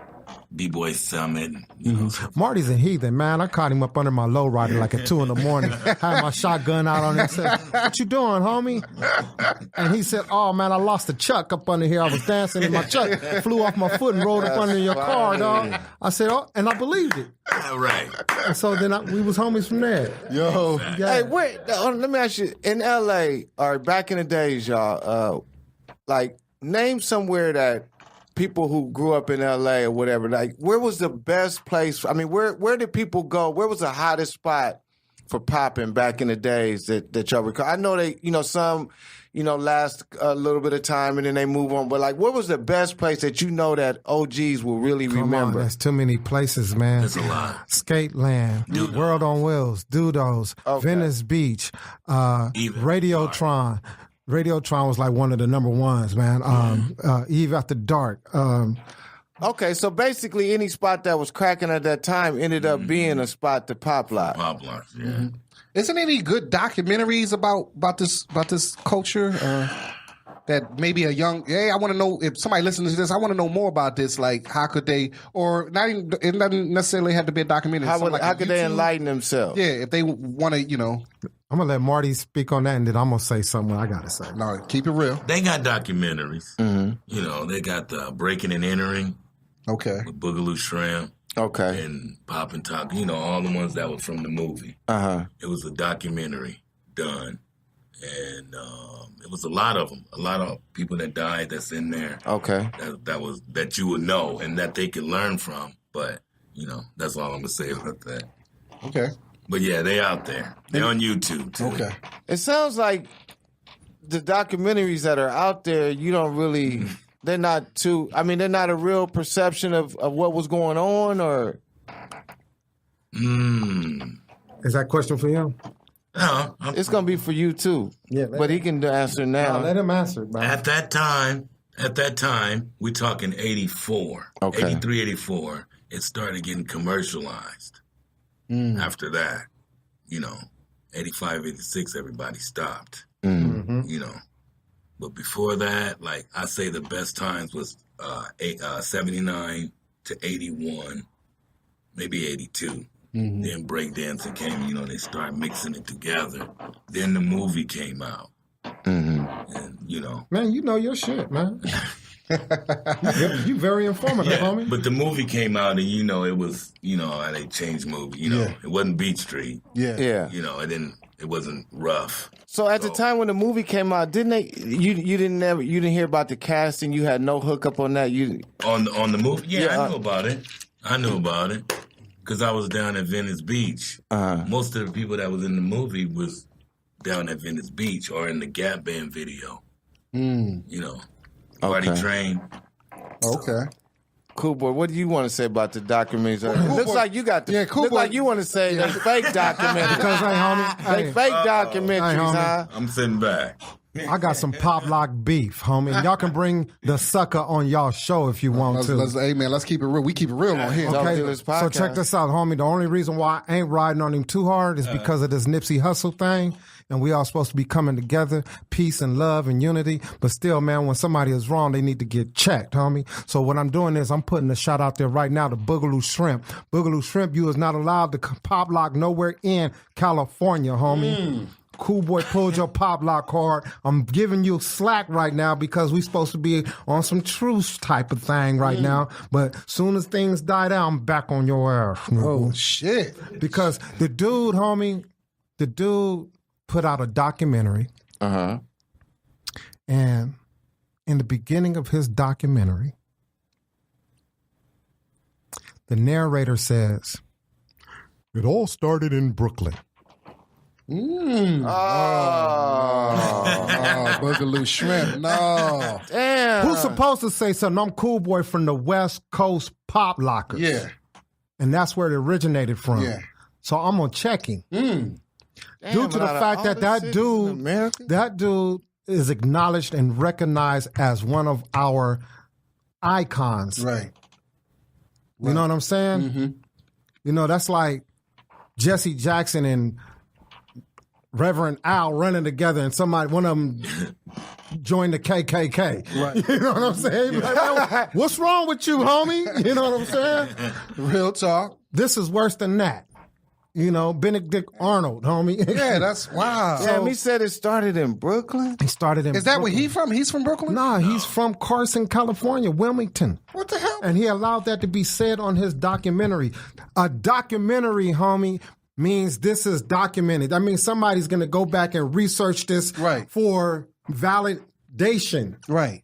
B-Boy Summit. You know. Marty's a heathen, man. I caught him up under my lowrider like at 2 a.m. Had my shotgun out on him. Said, "What you doing, homie?" And he said, "Oh man, I lost a chuck up under here. I was dancing and my chuck flew off my foot and rolled up under your car, dog." I said, "Oh," and I believed it. Right. And so then we was homies from there. Yo. Yeah. Hey, wait. Let me ask you. In L.A., or back in the days, y'all, like name somewhere that people who grew up in L.A. or whatever, like where was the best place? I mean, where did people go? Where was the hottest spot for popping back in the days that y'all recall? I know they, some, last a little bit of time and then they move on. But like, what was the best place that that OGs will really remember? There's too many places, man. There's a lot. Skateland, World on Wheels, Dudos, Venice Beach, Radiotron. Radiotron was like one of the number ones, man. Eve After Dark. Okay, so basically any spot that was cracking at that time ended up being a spot to pop lock. Pop locks, yeah. Isn't any good documentaries about this culture? That maybe I want to know if somebody listens to this. I want to know more about this. Like, how could they, or not even? It doesn't necessarily have to be a documentary. How could they enlighten themselves? Yeah, if they want to, I'm gonna let Marty speak on that, and then I'm gonna say something I gotta say. No, keep it real. They got documentaries. They got the Breakin and Entering. Okay. With Boogaloo Shrimp. Okay. And Pop and Talk. All the ones that were from the movie. It was a documentary done. And it was a lot of them. A lot of people that died that's in there. Okay. That you would know and that they could learn from. But, that's all I'm going to say about that. Okay. But yeah, they out there. They're on YouTube too. Okay. It sounds like the documentaries that are out there, you don't really, they're not a real perception of what was going on, or? Is that a question for him? No. It's going to be for you too. Yeah. But he can answer now. No, let him answer, bro. At that time, we're talking 84. Okay. 83, 84, it started getting commercialized. After that, 85, 86, everybody stopped. But before that, like I say, the best times was 79 to 81, maybe 82. Then breakdancing came, they started mixing it together. Then the movie came out. And, Man, you know your shit, man. You very informative, homie. But the movie came out, and it was, how they changed movie. It wasn't Beach Street. Yeah. It wasn't rough. So at the time when the movie came out, didn't they? You didn't hear about the casting. You had no hookup on that. On the movie, I knew about it. Because I was down at Venice Beach. Most of the people that was in the movie was down at Venice Beach or in the Gap Band video. Party Train. Okay. Koolboy, what do you want to say about the documentaries? Looks like you got the. Yeah, Koolboy. Looks like you want to say they fake documentaries. Because, hey, homie. They fake documentaries, huh? I'm sitting back. I got some pop lock beef, homie. And y'all can bring the sucker on y'all show if you want to. Let's keep it real. We keep it real on here. Okay, so check this out, homie. The only reason why I ain't riding on him too hard is because of this Nipsey Hussle thing. And we all supposed to be coming together, peace and love and unity. But still, man, when somebody is wrong, they need to get checked, homie. So what I'm doing is I'm putting a shot out there right now to Boogaloo Shrimp. Boogaloo Shrimp, you is not allowed to pop lock nowhere in California, homie. Koolboy pulled your pop lock card. I'm giving you slack right now because we supposed to be on some truce type of thing right now. But soon as things die down, I'm back on your ass. Oh, shit. Because the dude, homie, put out a documentary. And in the beginning of his documentary, the narrator says, "It all started in Brooklyn." Boogaloo Shrimp. No. Damn. Who's supposed to say something? I'm Koolboy from the West Coast Pop Lockers. Yeah. And that's where it originated from. Yeah. So I'm going to check him. due to the fact that that dude is acknowledged and recognized as one of our icons. Right. You know what I'm saying? Mm-hmm. You know, that's like Jesse Jackson and Reverend Al running together, and one of them joined the KKK. Right. You know what I'm saying? Like, what's wrong with you, homie? You know what I'm saying? Real talk. This is worse than that. You know, Benedict Arnold, homie. Yeah, that's wow. Yeah, he said it started in Brooklyn. He started in Is that Brooklyn. where he from? He's from Brooklyn? Nah, he's from Carson, California, Wilmington. What the hell? And he allowed that to be said on his documentary. A documentary, homie, means this is documented. I mean, somebody's going to go back and research this for validation. Right.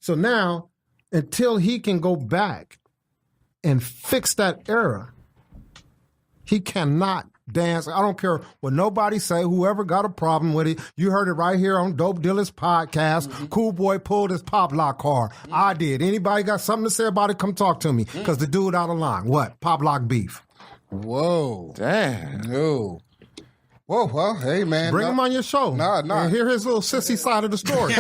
So now, until he can go back and fix that error, he cannot dance. I don't care what nobody say, whoever got a problem with it. You heard it right here on Dope Dealers podcast. Mm-hmm. Koolboy pulled his pop lock car. Mm-hmm. I did. Anybody got something to say about it, come talk to me. Because the dude out of line. What? Pop lock beef. Whoa. Damn. No. Whoa, well, hey, man. Bring him on your show. Nah. And hear his little sissy side of the story.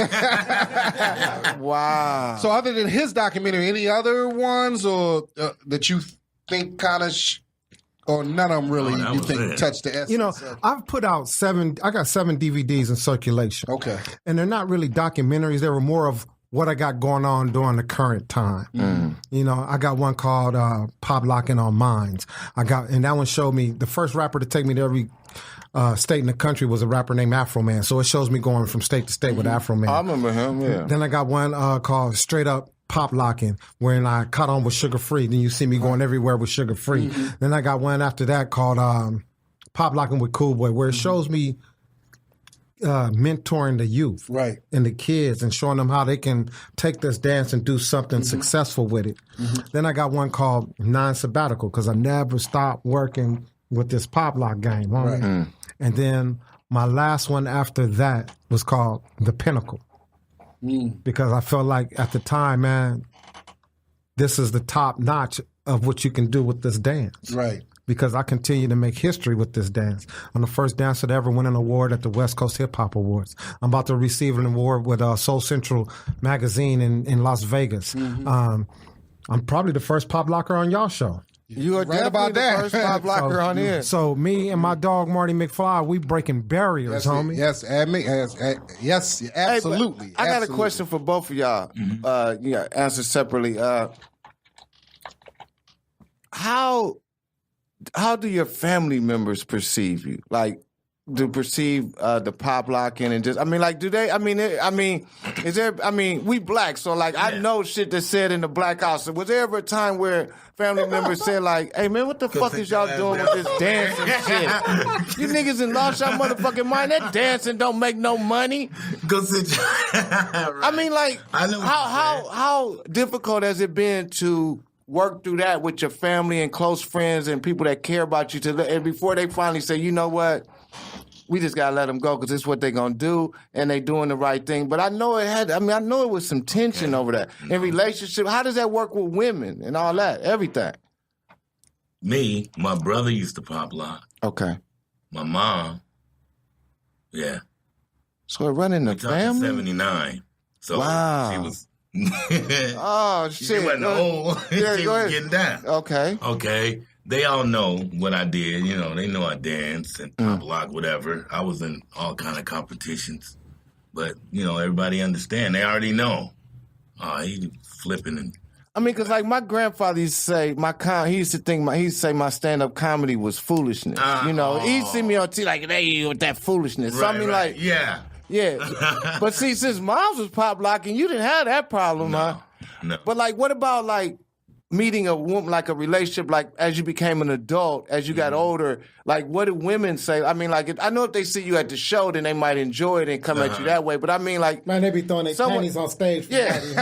Wow. So other than his documentary, any other ones or that you think kind of... or none of them really you think touch the essence? You know, I've put out I got 7 DVDs in circulation. Okay. And they're not really documentaries. They were more of what I got going on during the current time. Mm. You know, I got one called Pop Lockin on Minds. And that one showed me the first rapper to take me to every state in the country was a rapper named Afro Man. So it shows me going from state to state with Afro Man. I remember him, yeah. Then I got one called Straight Up Pop Lockin, wherein I cut on with Sugar Free. Then you see me going everywhere with Sugar Free. Mm-hmm. Then I got one after that called Pop Lockin with Koolboy, where it shows me mentoring the youth and the kids and showing them how they can take this dance and do something successful with it. Mm-hmm. Then I got one called Non-Sabbatical, because I never stopped working with this Pop Lock game. Right. Mm. And then my last one after that was called The Pinnacle. Because I felt like at the time, man, this is the top notch of what you can do with this dance. Right. Because I continue to make history with this dance. I'm the first dancer to ever win an award at the West Coast Hip Hop Awards. I'm about to receive an award with Soul Central magazine in Las Vegas. Mm-hmm. I'm probably the first pop locker on y'all show. You are right about that. First pop locker on here. So me and my dog Marty McFlie, we breaking barriers, homie. Yes, absolutely. Hey, I got a question for both of y'all. Mm-hmm. Answer separately. How do your family members perceive you? Like, to perceive the pop locking and just, I mean, like, do they, is there, we black, so like, I know shit that's said in the black house. So was there ever a time where family members said like, hey man, what the fuck is y'all doing with this dancing shit? You niggas in lost y'all motherfucking mind. That dancing don't make no money. I mean, like, how difficult has it been to work through that with your family and close friends and people that care about you and before they finally say, you know what? We just gotta let them go because this is what they're gonna do, and they doing the right thing. But I know I know it was some tension over that in relationship. How does that work with women and all that, everything? Me, my brother used to pop lock. Okay. My mom, yeah. So it running the family. 79. So wow. She was. Oh shit! She wasn't old. Yeah, she was getting down. Okay. They all know what I did. You know, they know I danced and pop lock, whatever. I was in all kind of competitions. But, you know, everybody understand. They already know. He flipping and... I mean, because like my grandfather used to say, he used to say my stand-up comedy was foolishness. You know, he'd see me on TV like, hey, with that foolishness. Right, so I mean, like... Yeah. Yeah. But see, since Miles was pop locking, you didn't have that problem, huh? No. But like, what about like meeting a woman, like a relationship, like as you became an adult, as you got older, like what do women say? I mean, like, I know if they see you at the show, then they might enjoy it and come at you that way. But I mean, like, man, they be throwing their panties on stage. Yeah, sexy.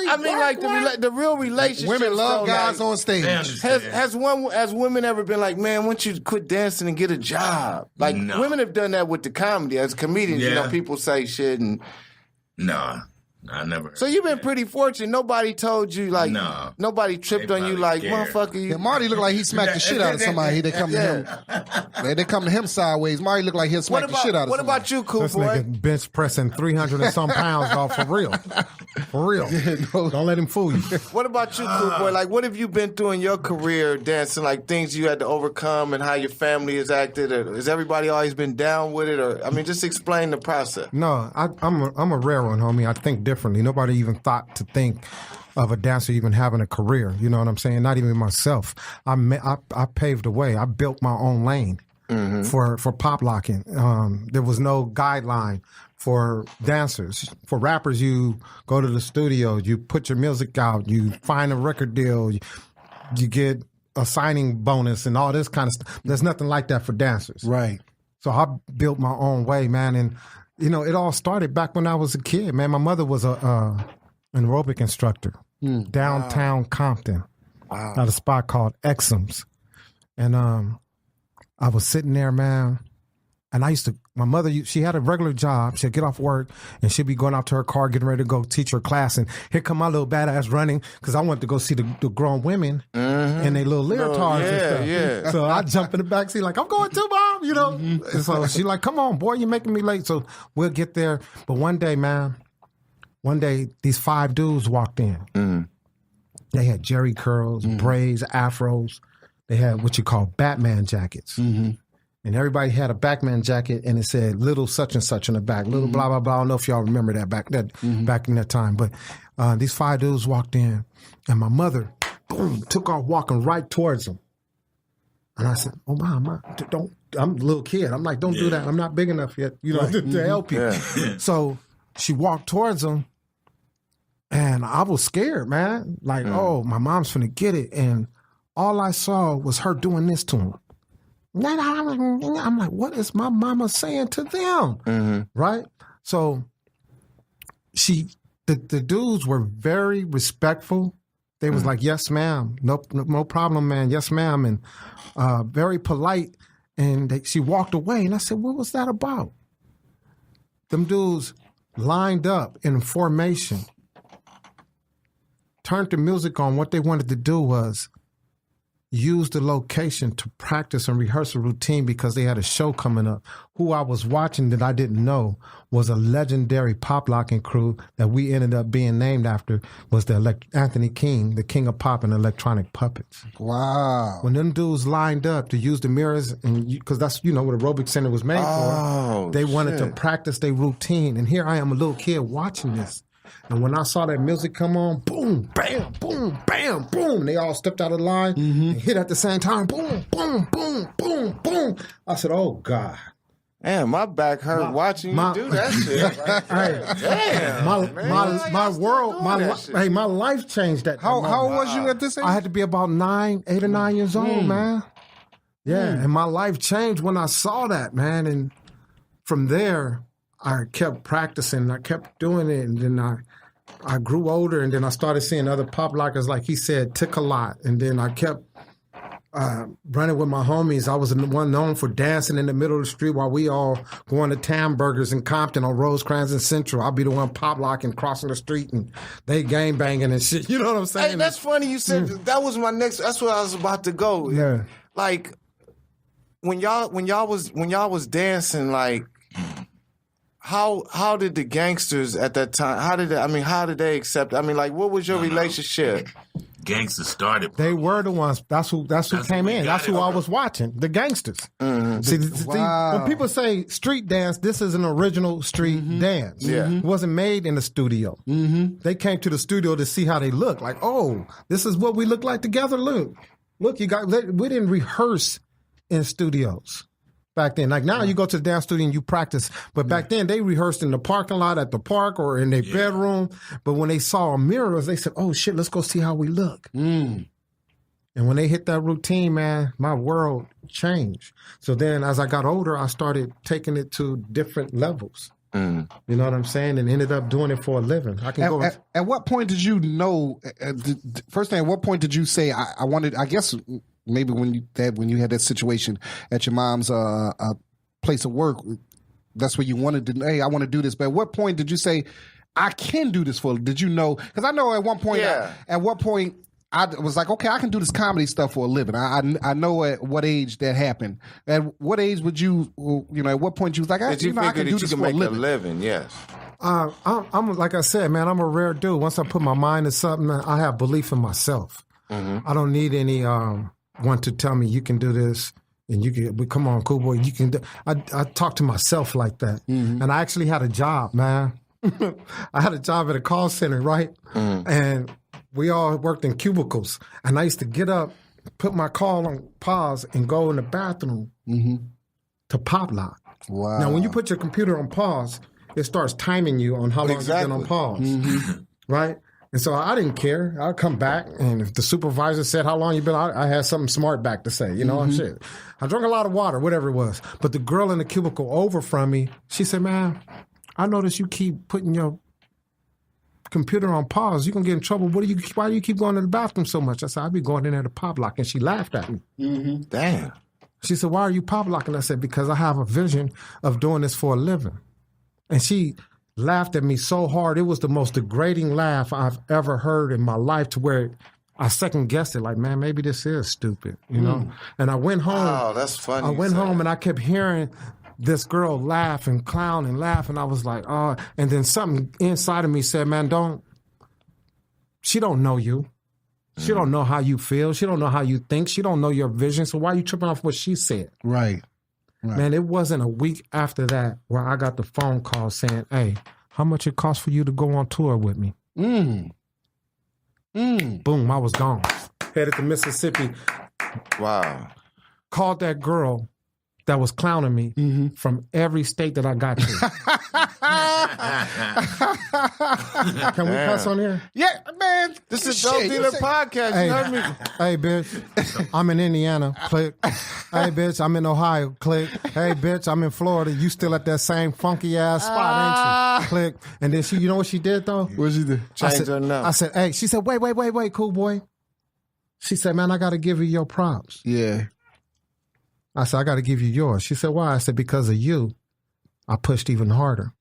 I mean, like the real relationship. Women love guys like, on stage. Has women ever been like, man, why don't you quit dancing and get a job? Like women have done that with the comedy as comedians. You know, people say shit and nah. I never. So you've been pretty fortunate. Nobody told you like. No. Nobody tripped on you like, motherfucker. Yeah, Marty looked like he smacked the shit out of somebody. They come to him. They come to him sideways. Marty looked like he'll smack the shit out of somebody. What about you, Koolboy? This nigga bench pressing 300 and some pounds off for real. For real. Don't let him fool you. What about you, Koolboy? Like, what have you been through in your career dancing? Like things you had to overcome and how your family has acted. Or has everybody always been down with it? Or I mean, just explain the process. No, I'm a rare one, homie. I think differently. Nobody even thought to think of a dancer even having a career. You know what I'm saying? Not even myself. I paved the way. I built my own lane for Pop Lockin. There was no guideline for dancers. For rappers, you go to the studio, you put your music out, you find a record deal, you get a signing bonus and all this kind of stuff. There's nothing like that for dancers. Right. So I built my own way, man. And, you know, it all started back when I was a kid, man. My mother was an aerobic instructor downtown Compton at a spot called Exum's. And I was sitting there, man. And my mother, she had a regular job. She'd get off work and she'd be going out to her car, getting ready to go teach her class. And here come my little badass running because I wanted to go see the grown women and their little leotards and stuff. Yeah. So I jump in the backseat like, I'm going too, Mom, you know. And so she's like, come on, boy, you're making me late. So we'll get there. But one day, these 5 dudes walked in. They had jerry curls, braids, afros. They had what you call Batman jackets. And everybody had a Batman jacket, and it said "Little such and such" on the back. Little blah blah blah. I don't know if y'all remember that back in that time. But these 5 dudes walked in, and my mother, boom, took off walking right towards them. And I said, "Oh Mom, don't." I'm a little kid. I'm like, "Don't do that. I'm not big enough yet, you know, to help you." So she walked towards them, and I was scared, man. Like, oh, my mom's finna get it, and all I saw was her doing this to him. I'm like, what is my mama saying to them? Right? So the dudes were very respectful. They was like, yes, ma'am. No problem, man. Yes, ma'am. And very polite. And she walked away. And I said, what was that about? Them dudes lined up in formation, turned the music on. What they wanted to do was use the location to practice and rehearse a routine because they had a show coming up. Who I was watching that I didn't know was a legendary Pop Lockin crew that we ended up being named after was Anthony King, the king of pop and electronic puppets. Wow. When them dudes lined up to use the mirrors, and because that's, you know, what Aerobic Center was made for, they wanted to practice their routine. And here I am, a little kid watching this. And when I saw that music come on, boom, bam, boom, bam, boom, they all stepped out of line and hit at the same time, boom, boom, boom, boom, boom. I said, oh, God. Damn, my back hurt watching you do that shit. Damn, my life changed that. How old was you at this age? I had to be about 8 or 9 years old, man. Yeah, and my life changed when I saw that, man. And from there, I kept practicing. I kept doing it, and then I grew older, and then I started seeing other pop lockers, like he said, tick a lot. And then I kept running with my homies. I was the one known for dancing in the middle of the street while we all going to Tam Burgers in Compton on Rosecrans and Central. I'll be the one pop locking, crossing the street, and they gang banging and shit. You know what I'm saying? Hey, that's funny you said that was my next. That's where I was about to go. Yeah, like when y'all was dancing, like. How did the gangsters at that time? How did they accept? I mean, like, what was your relationship? Gangsters started. They were the ones. That's who came in. That's who I was watching. The gangsters. See, when people say street dance, this is an original street dance. Yeah. It wasn't made in the studio. They came to the studio to see how they look. Like, oh, this is what we look like together. Look, you got. We didn't rehearse in studios. Back then, like now you go to the dance studio and you practice. But back then they rehearsed in the parking lot at the park or in their bedroom. But when they saw mirrors, they said, oh shit, let's go see how we look. And when they hit that routine, man, my world changed. So then as I got older, I started taking it to different levels. You know what I'm saying? And ended up doing it for a living. I can go. At what point did you know, first thing, at what point did you say, I wanted, I guess, maybe when you had that situation at your mom's place of work, that's where you wanted to. Hey, I want to do this. But at what point did you say, I can do this for. Did you know? Because I know at one point, I was like, okay, I can do this comedy stuff for a living. I know at what age that happened. At what age would you at what point you was like, I can do this for a living? Yes. I'm like I said, man, I'm a rare dude. Once I put my mind to something, I have belief in myself. Mm-hmm. I don't need any one to tell me you can do this. And you can, come on, Koolboy, you can do. I talk to myself like that. Mm-hmm. And I actually had a job, man. I had a job at a call center, right? Mm-hmm. And we all worked in cubicles. And I used to get up, put my call on pause, and go in the bathroom to pop lock. Wow. Now, when you put your computer on pause, it starts timing you on how long you've been on pause. Mm-hmm. Right? And so I didn't care. I'd come back, and if the supervisor said how long you been, I had something smart back to say. You know, shit. I drank a lot of water, whatever it was. But the girl in the cubicle over from me, she said, "Man, I noticed you keep putting your computer on pause. You're gonna get in trouble. Why do you keep going to the bathroom so much?" I said, "I be going in there to pop lock," and she laughed at me. Mm-hmm. Damn. She said, "Why are you pop locking?" I said, "Because I have a vision of doing this for a living." And she laughed at me so hard. It was the most degrading laugh I've ever heard in my life, to where I second guessed it. Like, man, maybe this is stupid, you know? And I went home. Oh, that's funny. I went home and I kept hearing this girl laugh and clown and laugh. And I was like, oh, and then something inside of me said, man, she don't know you. She don't know how you feel. She don't know how you think. She don't know your vision. So why are you tripping off what she said? Right. Man, it wasn't a week after that where I got the phone call saying, "Hey, how much it cost for you to go on tour with me?" Boom, I was gone. Headed to Mississippi. Wow. Called that girl that was clowning me from every state that I got to. Can we cuss on here? Yeah, man. This is Dope Dealer Podcast. Hey, you heard me? Hey, bitch. I'm in Indiana. Click. Hey, bitch. I'm in Ohio. Click. Hey, bitch. I'm in Florida. You still at that same funky ass spot, ain't you? Click. And then you know what she did though? What she did? Change her number. I said, hey. She said, wait, Koolboy. She said, man, I got to give you your props. Yeah. I said, I got to give you yours. She said, why? I said, because of you, I pushed even harder.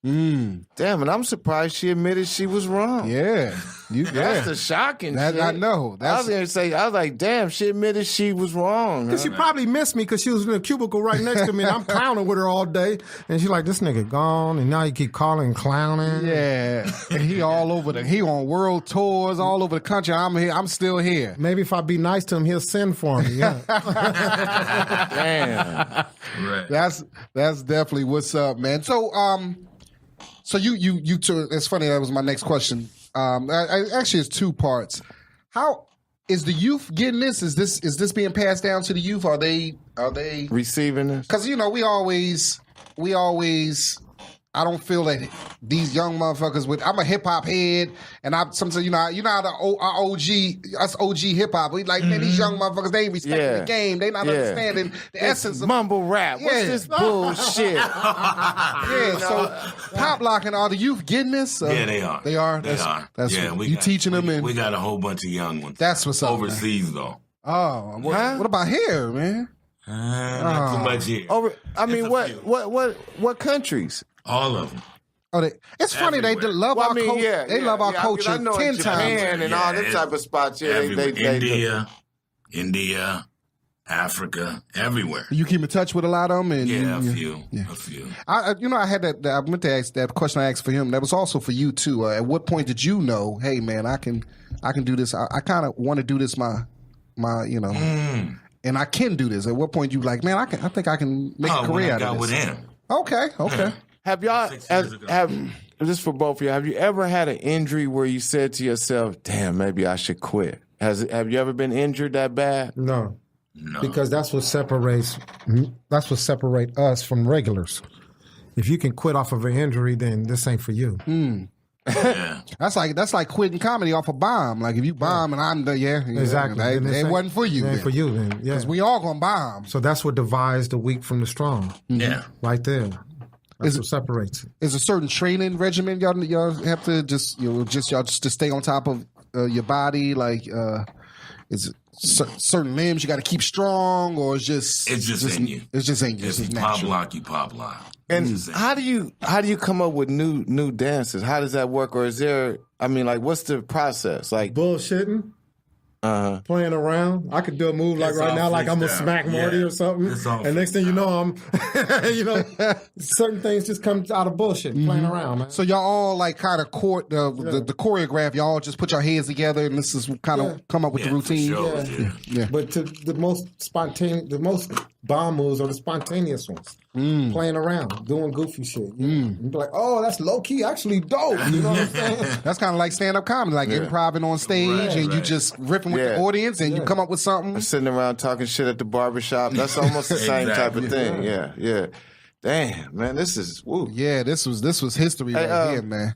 Damn, and I'm surprised she admitted she was wrong. Yeah. That's the shocking shit. I know. I was like, damn, she admitted she was wrong. Because she probably missed me because she was in a cubicle right next to me and I'm clowning with her all day. And she's like, this nigga gone and now you keep calling and clowning. Yeah. And he all over he on world tours all over the country. I'm here. I'm still here. Maybe if I be nice to him, he'll send for me. Yeah. Damn. Right. That's definitely what's up, man. So you two, it's funny, that was my next question. Actually, it's two parts. How is the youth getting this? Is this being passed down to the youth? Are they receiving this? Because we always I don't feel that these young motherfuckers I'm a hip hop head, and sometimes how the us OG hip hop. We like, man, these young motherfuckers, they ain't respecting the game. They not understanding the essence of mumble rap. What's this bullshit? So pop locking, are the youth getting this? Yeah, they are. They are. That's you teaching them, and we got a whole bunch of young ones. That's what's up. Overseas though. Oh, what about here, man? Not too much here. What countries? All of them. It's funny they love our culture. They love our culture 10 times. Japan and all them type of spots. Yeah, India, Africa, everywhere. You keep in touch with a lot of them, and a few. I had that. I meant to ask that question. I asked for him. That was also for you too. At what point did you know? Hey, man, I can do this. I kind of want to do this. And I can do this. At what point you like, man? I think I can make a career out of this. With him. Okay. Have y'all just for both of you? Have you ever had an injury where you said to yourself, "Damn, maybe I should quit"? Have you ever been injured that bad? No. Because that's what separates us from regulars. If you can quit off of an injury, then this ain't for you. Yeah. That's like quitting comedy off a bomb. Like if you bomb and I'm exactly. It wasn't for you. It ain't for you then. Yeah. Because we all gonna bomb. So that's what divides the weak from the strong. Yeah. Right there. That's what separates it. Is a certain training regimen y'all have to just to stay on top of your body? Like, is certain limbs you got to keep strong, or it's just in you. It's just in you. If you pop lock, you pop lock. And how do you come up with new dances? How does that work? Or is there? I mean, like, what's the process? Like bullshitting. Playing around. I could do a move like right now, like I'm gonna smack Marty or something. And next thing you know, I'm, certain things just come out of bullshit, playing around, man. So y'all all like kind of the choreograph. Y'all just put your heads together, and this is kind of come up with the routine. Sure, yeah. But the most bomb moves are the spontaneous ones. Playing around, doing goofy shit. You'd be like, oh, that's low key, actually dope. You know what I'm saying? That's kind of like stand up comedy, like improvising on stage, and you just ripping with the audience, and you come up with something. Sitting around talking shit at the barbershop. That's almost the same type of thing. Yeah. Damn, man, this is woo. Yeah, this was history right here, man.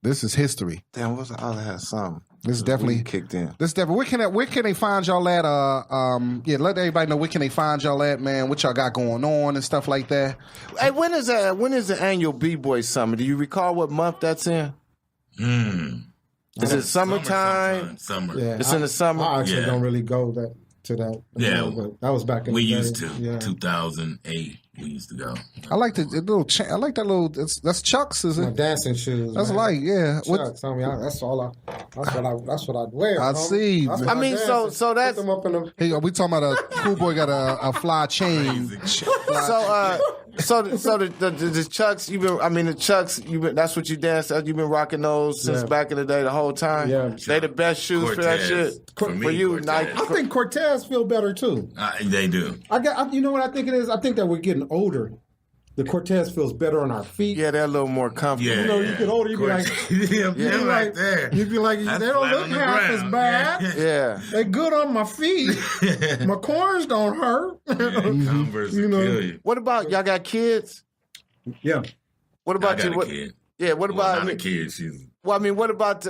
This is history. Damn, what's the other had something? This is definitely kicked in. This definitely. Where can they find y'all at? Let everybody know where can they find y'all at, man. What y'all got going on and stuff like that. Hey, when is the annual B-Boy Summer? Do you recall what month that's in? Is it summertime? Summer. Yeah, it's in the summer. I actually don't really go to that. Yeah, but that was back in we the day. used to. Yeah. 2008. We used to go. I like the little. I like that little. That's Chucks, is My it? dancing shoes. That's man. like Chucks. I mean, that's what I'd wear. I see. That's what I mean, so that's. Put them up in the, Hey, we talking about a Koolboy got a fly chain. So the Chucks, that's what you dance. You've been rocking those since back in the day, the whole time. Yeah. They the best shoes Cortez. for that shit. For me, you, Cortez. Nike. I think Cortez feel better too. They do. You know what I think it is? I think that we're getting older. The Cortez feels better on our feet. Yeah, they're a little more comfortable. You know, you get older, you be like, right there. You be like, That's they don't flat look on the half ground. as bad. Yeah. They good on my feet. My corns don't hurt. Converse You know. kill you. What about y'all got kids? Yeah. What about I got you? a kid. Yeah. What about? Not a kid. She's Well, I mean, what about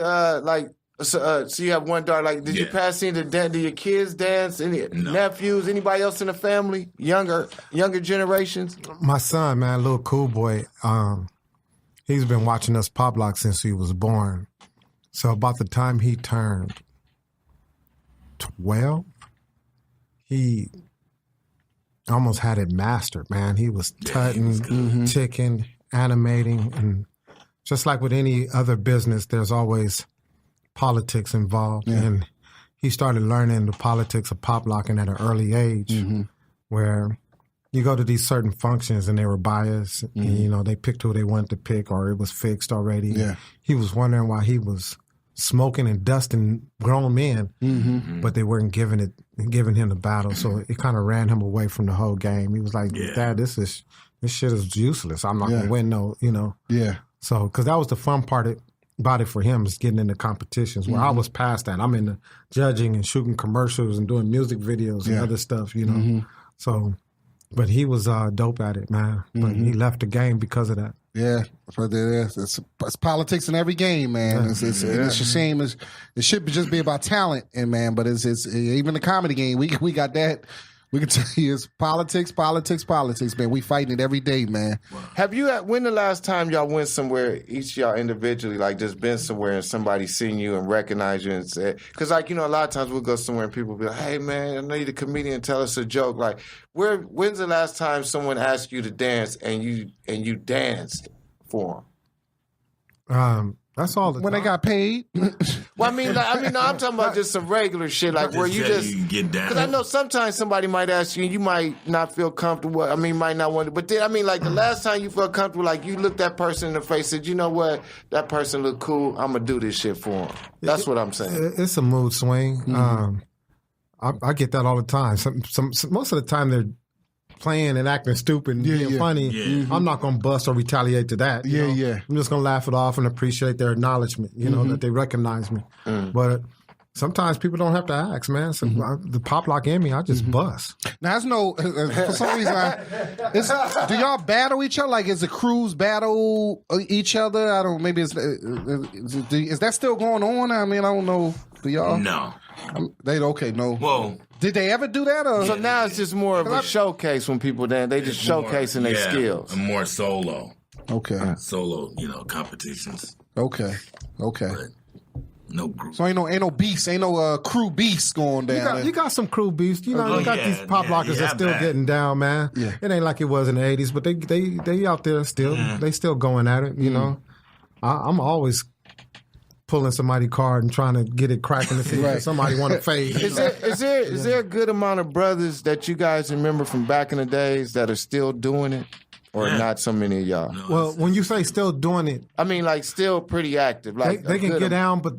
so you have one daughter? Like, did you pass in do your kids dance? Any nephews? Anybody else in the family? Younger generations? My son, man, little Koolboy, he's been watching us Pop Lock since he was born. So about the time he turned 12, he almost had it mastered, man. He was tutting, ticking, animating, and just like with any other business, there's always politics involved. And he started learning the politics of pop locking at an early age, where you go to these certain functions and they were biased, and, they picked who they wanted to pick, or it was fixed already. Yeah. He was wondering why he was smoking and dusting grown men, but they weren't giving him the battle. So it kind of ran him away from the whole game. He was like, Dad, this shit is useless. I'm not gonna win Yeah. So, because that was the fun part about it for him, is getting into competitions where I was past that. I'm into judging and shooting commercials and doing music videos and other stuff, So, but he was dope at it, man. But he left the game because of that. Yeah, but it's politics in every game, man. It's a shame. It should just be about talent, but it's even the comedy game. We got that. We can tell you it's politics, man. We fighting it every day, man. When the last time y'all went somewhere, each of y'all individually, like just been somewhere and somebody seen you and recognized you and said, because a lot of times we'll go somewhere and people be like, hey man, I know you're the comedian, tell us a joke. Like, when's the last time someone asked you to dance and you danced for them? That's all the when time. they got paid. Well, I'm talking about just some regular shit, like where you just get down. Because I know sometimes somebody might ask you, and you might not feel comfortable. Might not want to. But then, the last time you felt comfortable, like you looked that person in the face, and said, you know what, that person look cool. I'm gonna do this shit for him. That's what I'm saying. It's a mood swing. I get that all the time. Most of the time they're playing and acting stupid and being funny. Yeah. I'm not going to bust or retaliate to that. you know? I'm just going to laugh it off and appreciate their acknowledgement, that they recognize me. But sometimes people don't have to ask, man. So the pop lock in me, I just bust. Now, there's no, for some reason, do y'all battle each other? Like, is the crews battle each other? I don't, maybe is that still going on? I don't know. Do y'all? No. No. Well, did they ever do that? Or? So now it's just more of a showcase when people dance. They just showcasing their skills. And more solo. Okay. Solo, competitions. Okay. But No group. So ain't no beast, ain't no crew beast going down. You got some crew beasts. You know, you got these pop lockers that's still getting down, man. Yeah. It ain't like it was in the 80s, but they out there still. Yeah. They still going at it, you know. I'm always pulling somebody's card and trying to get it cracking to see if somebody want to fade. Is there a good amount of brothers that you guys remember from back in the days that are still doing it? Or not so many of y'all? No, well, when you say still doing it... I mean, like, still pretty active. Like they can get down, but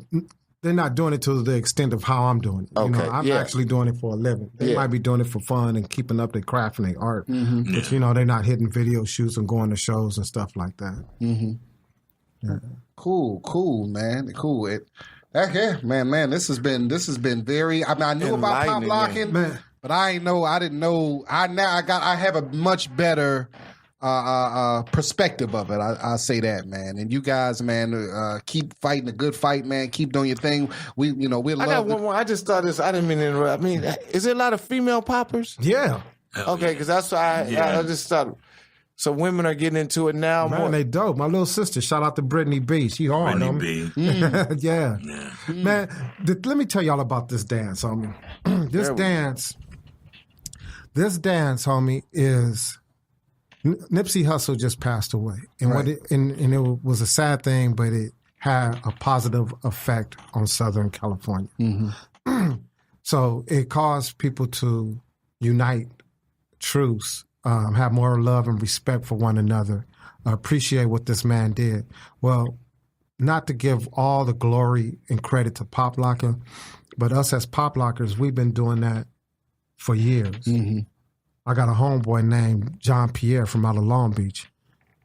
they're not doing it to the extent of how I'm doing it. Okay. You know, I'm actually doing it for a living. They might be doing it for fun and keeping up their craft and their art. Mm-hmm. But, you know, they're not hitting video shoots and going to shows and stuff like that. Mm-hmm. Yeah. Cool, man. Cool. Man, this has been very... I mean, I knew about Pop Lockin, but I didn't know. I have a much better... perspective of it. I'll say that, man. And you guys, man, keep fighting the good fight, man. Keep doing your thing. We love. I got one more. I just thought this. I didn't mean to interrupt. I mean, is there a lot of female poppers? Yeah. Okay, because that's why I just thought. So women are getting into it now. Man, they dope. My little sister, shout out to Brittany B. She hard on me. Yeah. Man, let me tell y'all about this dance, homie. This dance, homie, is. Nipsey Hussle just passed away, and and it was a sad thing, but it had a positive effect on Southern California. Mm-hmm. So it caused people to unite, truce, have more love and respect for one another, appreciate what this man did. Well, not to give all the glory and credit to Pop Lockin, but us as Pop Lockers, we've been doing that for years. Mm-hmm. I got a homeboy named John Pierre from out of Long Beach.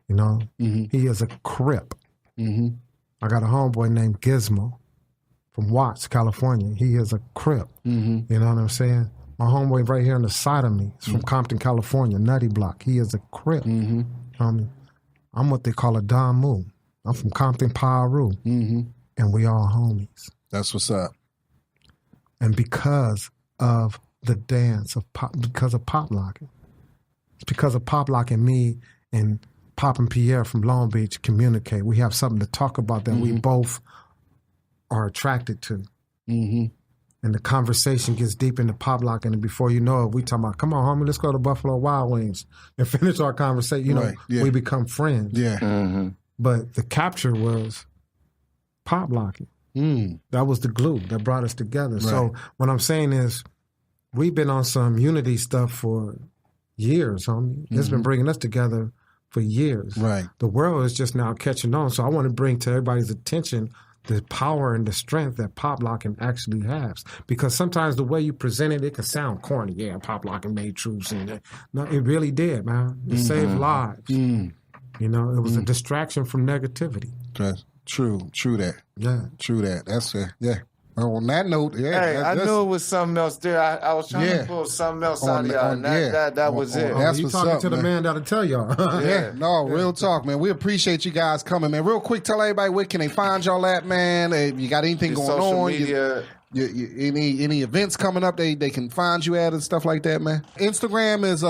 You know, he is a Crip. Mm-hmm. I got a homeboy named Gizmo from Watts, California. He is a Crip. Mm-hmm. You know what I'm saying? My homeboy right here on the side of me is from Compton, California, Nutty Block. He is a Crip. Mm-hmm. I'm what they call a Don Moo. I'm from Compton, Piru. Mm-hmm. And we all homies. That's what's up. And because of the dance of Pop, because of Pop Lockin. It's because of Pop Lockin, me and Pop and Pierre from Long Beach communicate. We have something to talk about that we both are attracted to. Mm-hmm. And the conversation gets deep into Pop Lockin, and before you know it, we talking about, come on, homie, let's go to Buffalo Wild Wings and finish our conversation. You know, we become friends. Yeah. Mm-hmm. But the capture was Pop Lockin. That was the glue that brought us together. Right. So what I'm saying is, we've been on some unity stuff for years, homie. It's been bringing us together for years. Right. The world is just now catching on. So I want to bring to everybody's attention the power and the strength that Pop Lockin actually has. Because sometimes the way you present it, it can sound corny. Yeah, Pop Lockin made truths. No, it really did, man. It saved lives. You know, it was a distraction from negativity. That's true that. Yeah. True that. That's Well, on that note, I knew it was something else there. I was trying to pull something else out of y'all, and that was it. That's what's talking up, to the man that'll tell y'all. Real talk, man. We appreciate you guys coming, man. Real quick, tell everybody where can they find y'all at, man. If you got anything going social on, media. Any events coming up they can find you at and stuff like that, man. Instagram is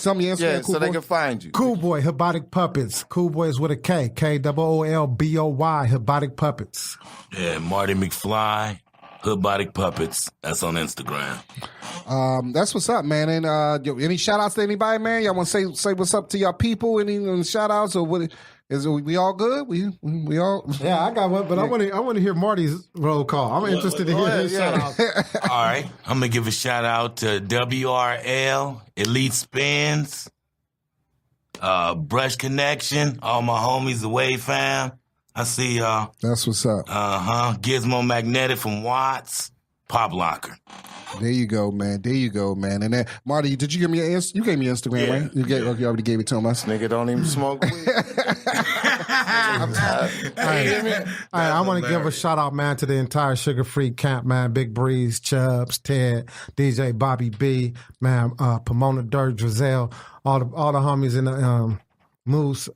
some of your Instagram. Yeah, so they can find you. Koolboy, Hoodbotics Puppets. Koolboy is with a K. Koolboy, Hoodbotics Puppets. Yeah, Marty McFlie, Hoodbotics Puppets. That's on Instagram. That's what's up, man. And any shout outs to anybody, man? Y'all want to say what's up to y'all people? Any shout outs or what? Is we all good? We all? Yeah, I got one, but I want to hear Marty's roll call. I'm interested to hear his shout out. All right, I'm gonna give a shout out to WRL, Elite Spins, Brush Connection, all my homies, the Wave fam. I see y'all. That's what's up. Gizmo Magnetic from Watts, Pop Locker. There you go, man. And then, Marty, did you give me you gave me your Instagram, right? You already gave it to him. Nigga don't even smoke weed. I want to give a shout out, man, to the entire Sugar Free camp, man. Big Breeze, Chubbs, Ted, DJ Bobby B, man, Pomona Dirt, Drizel, all the homies in the Moose.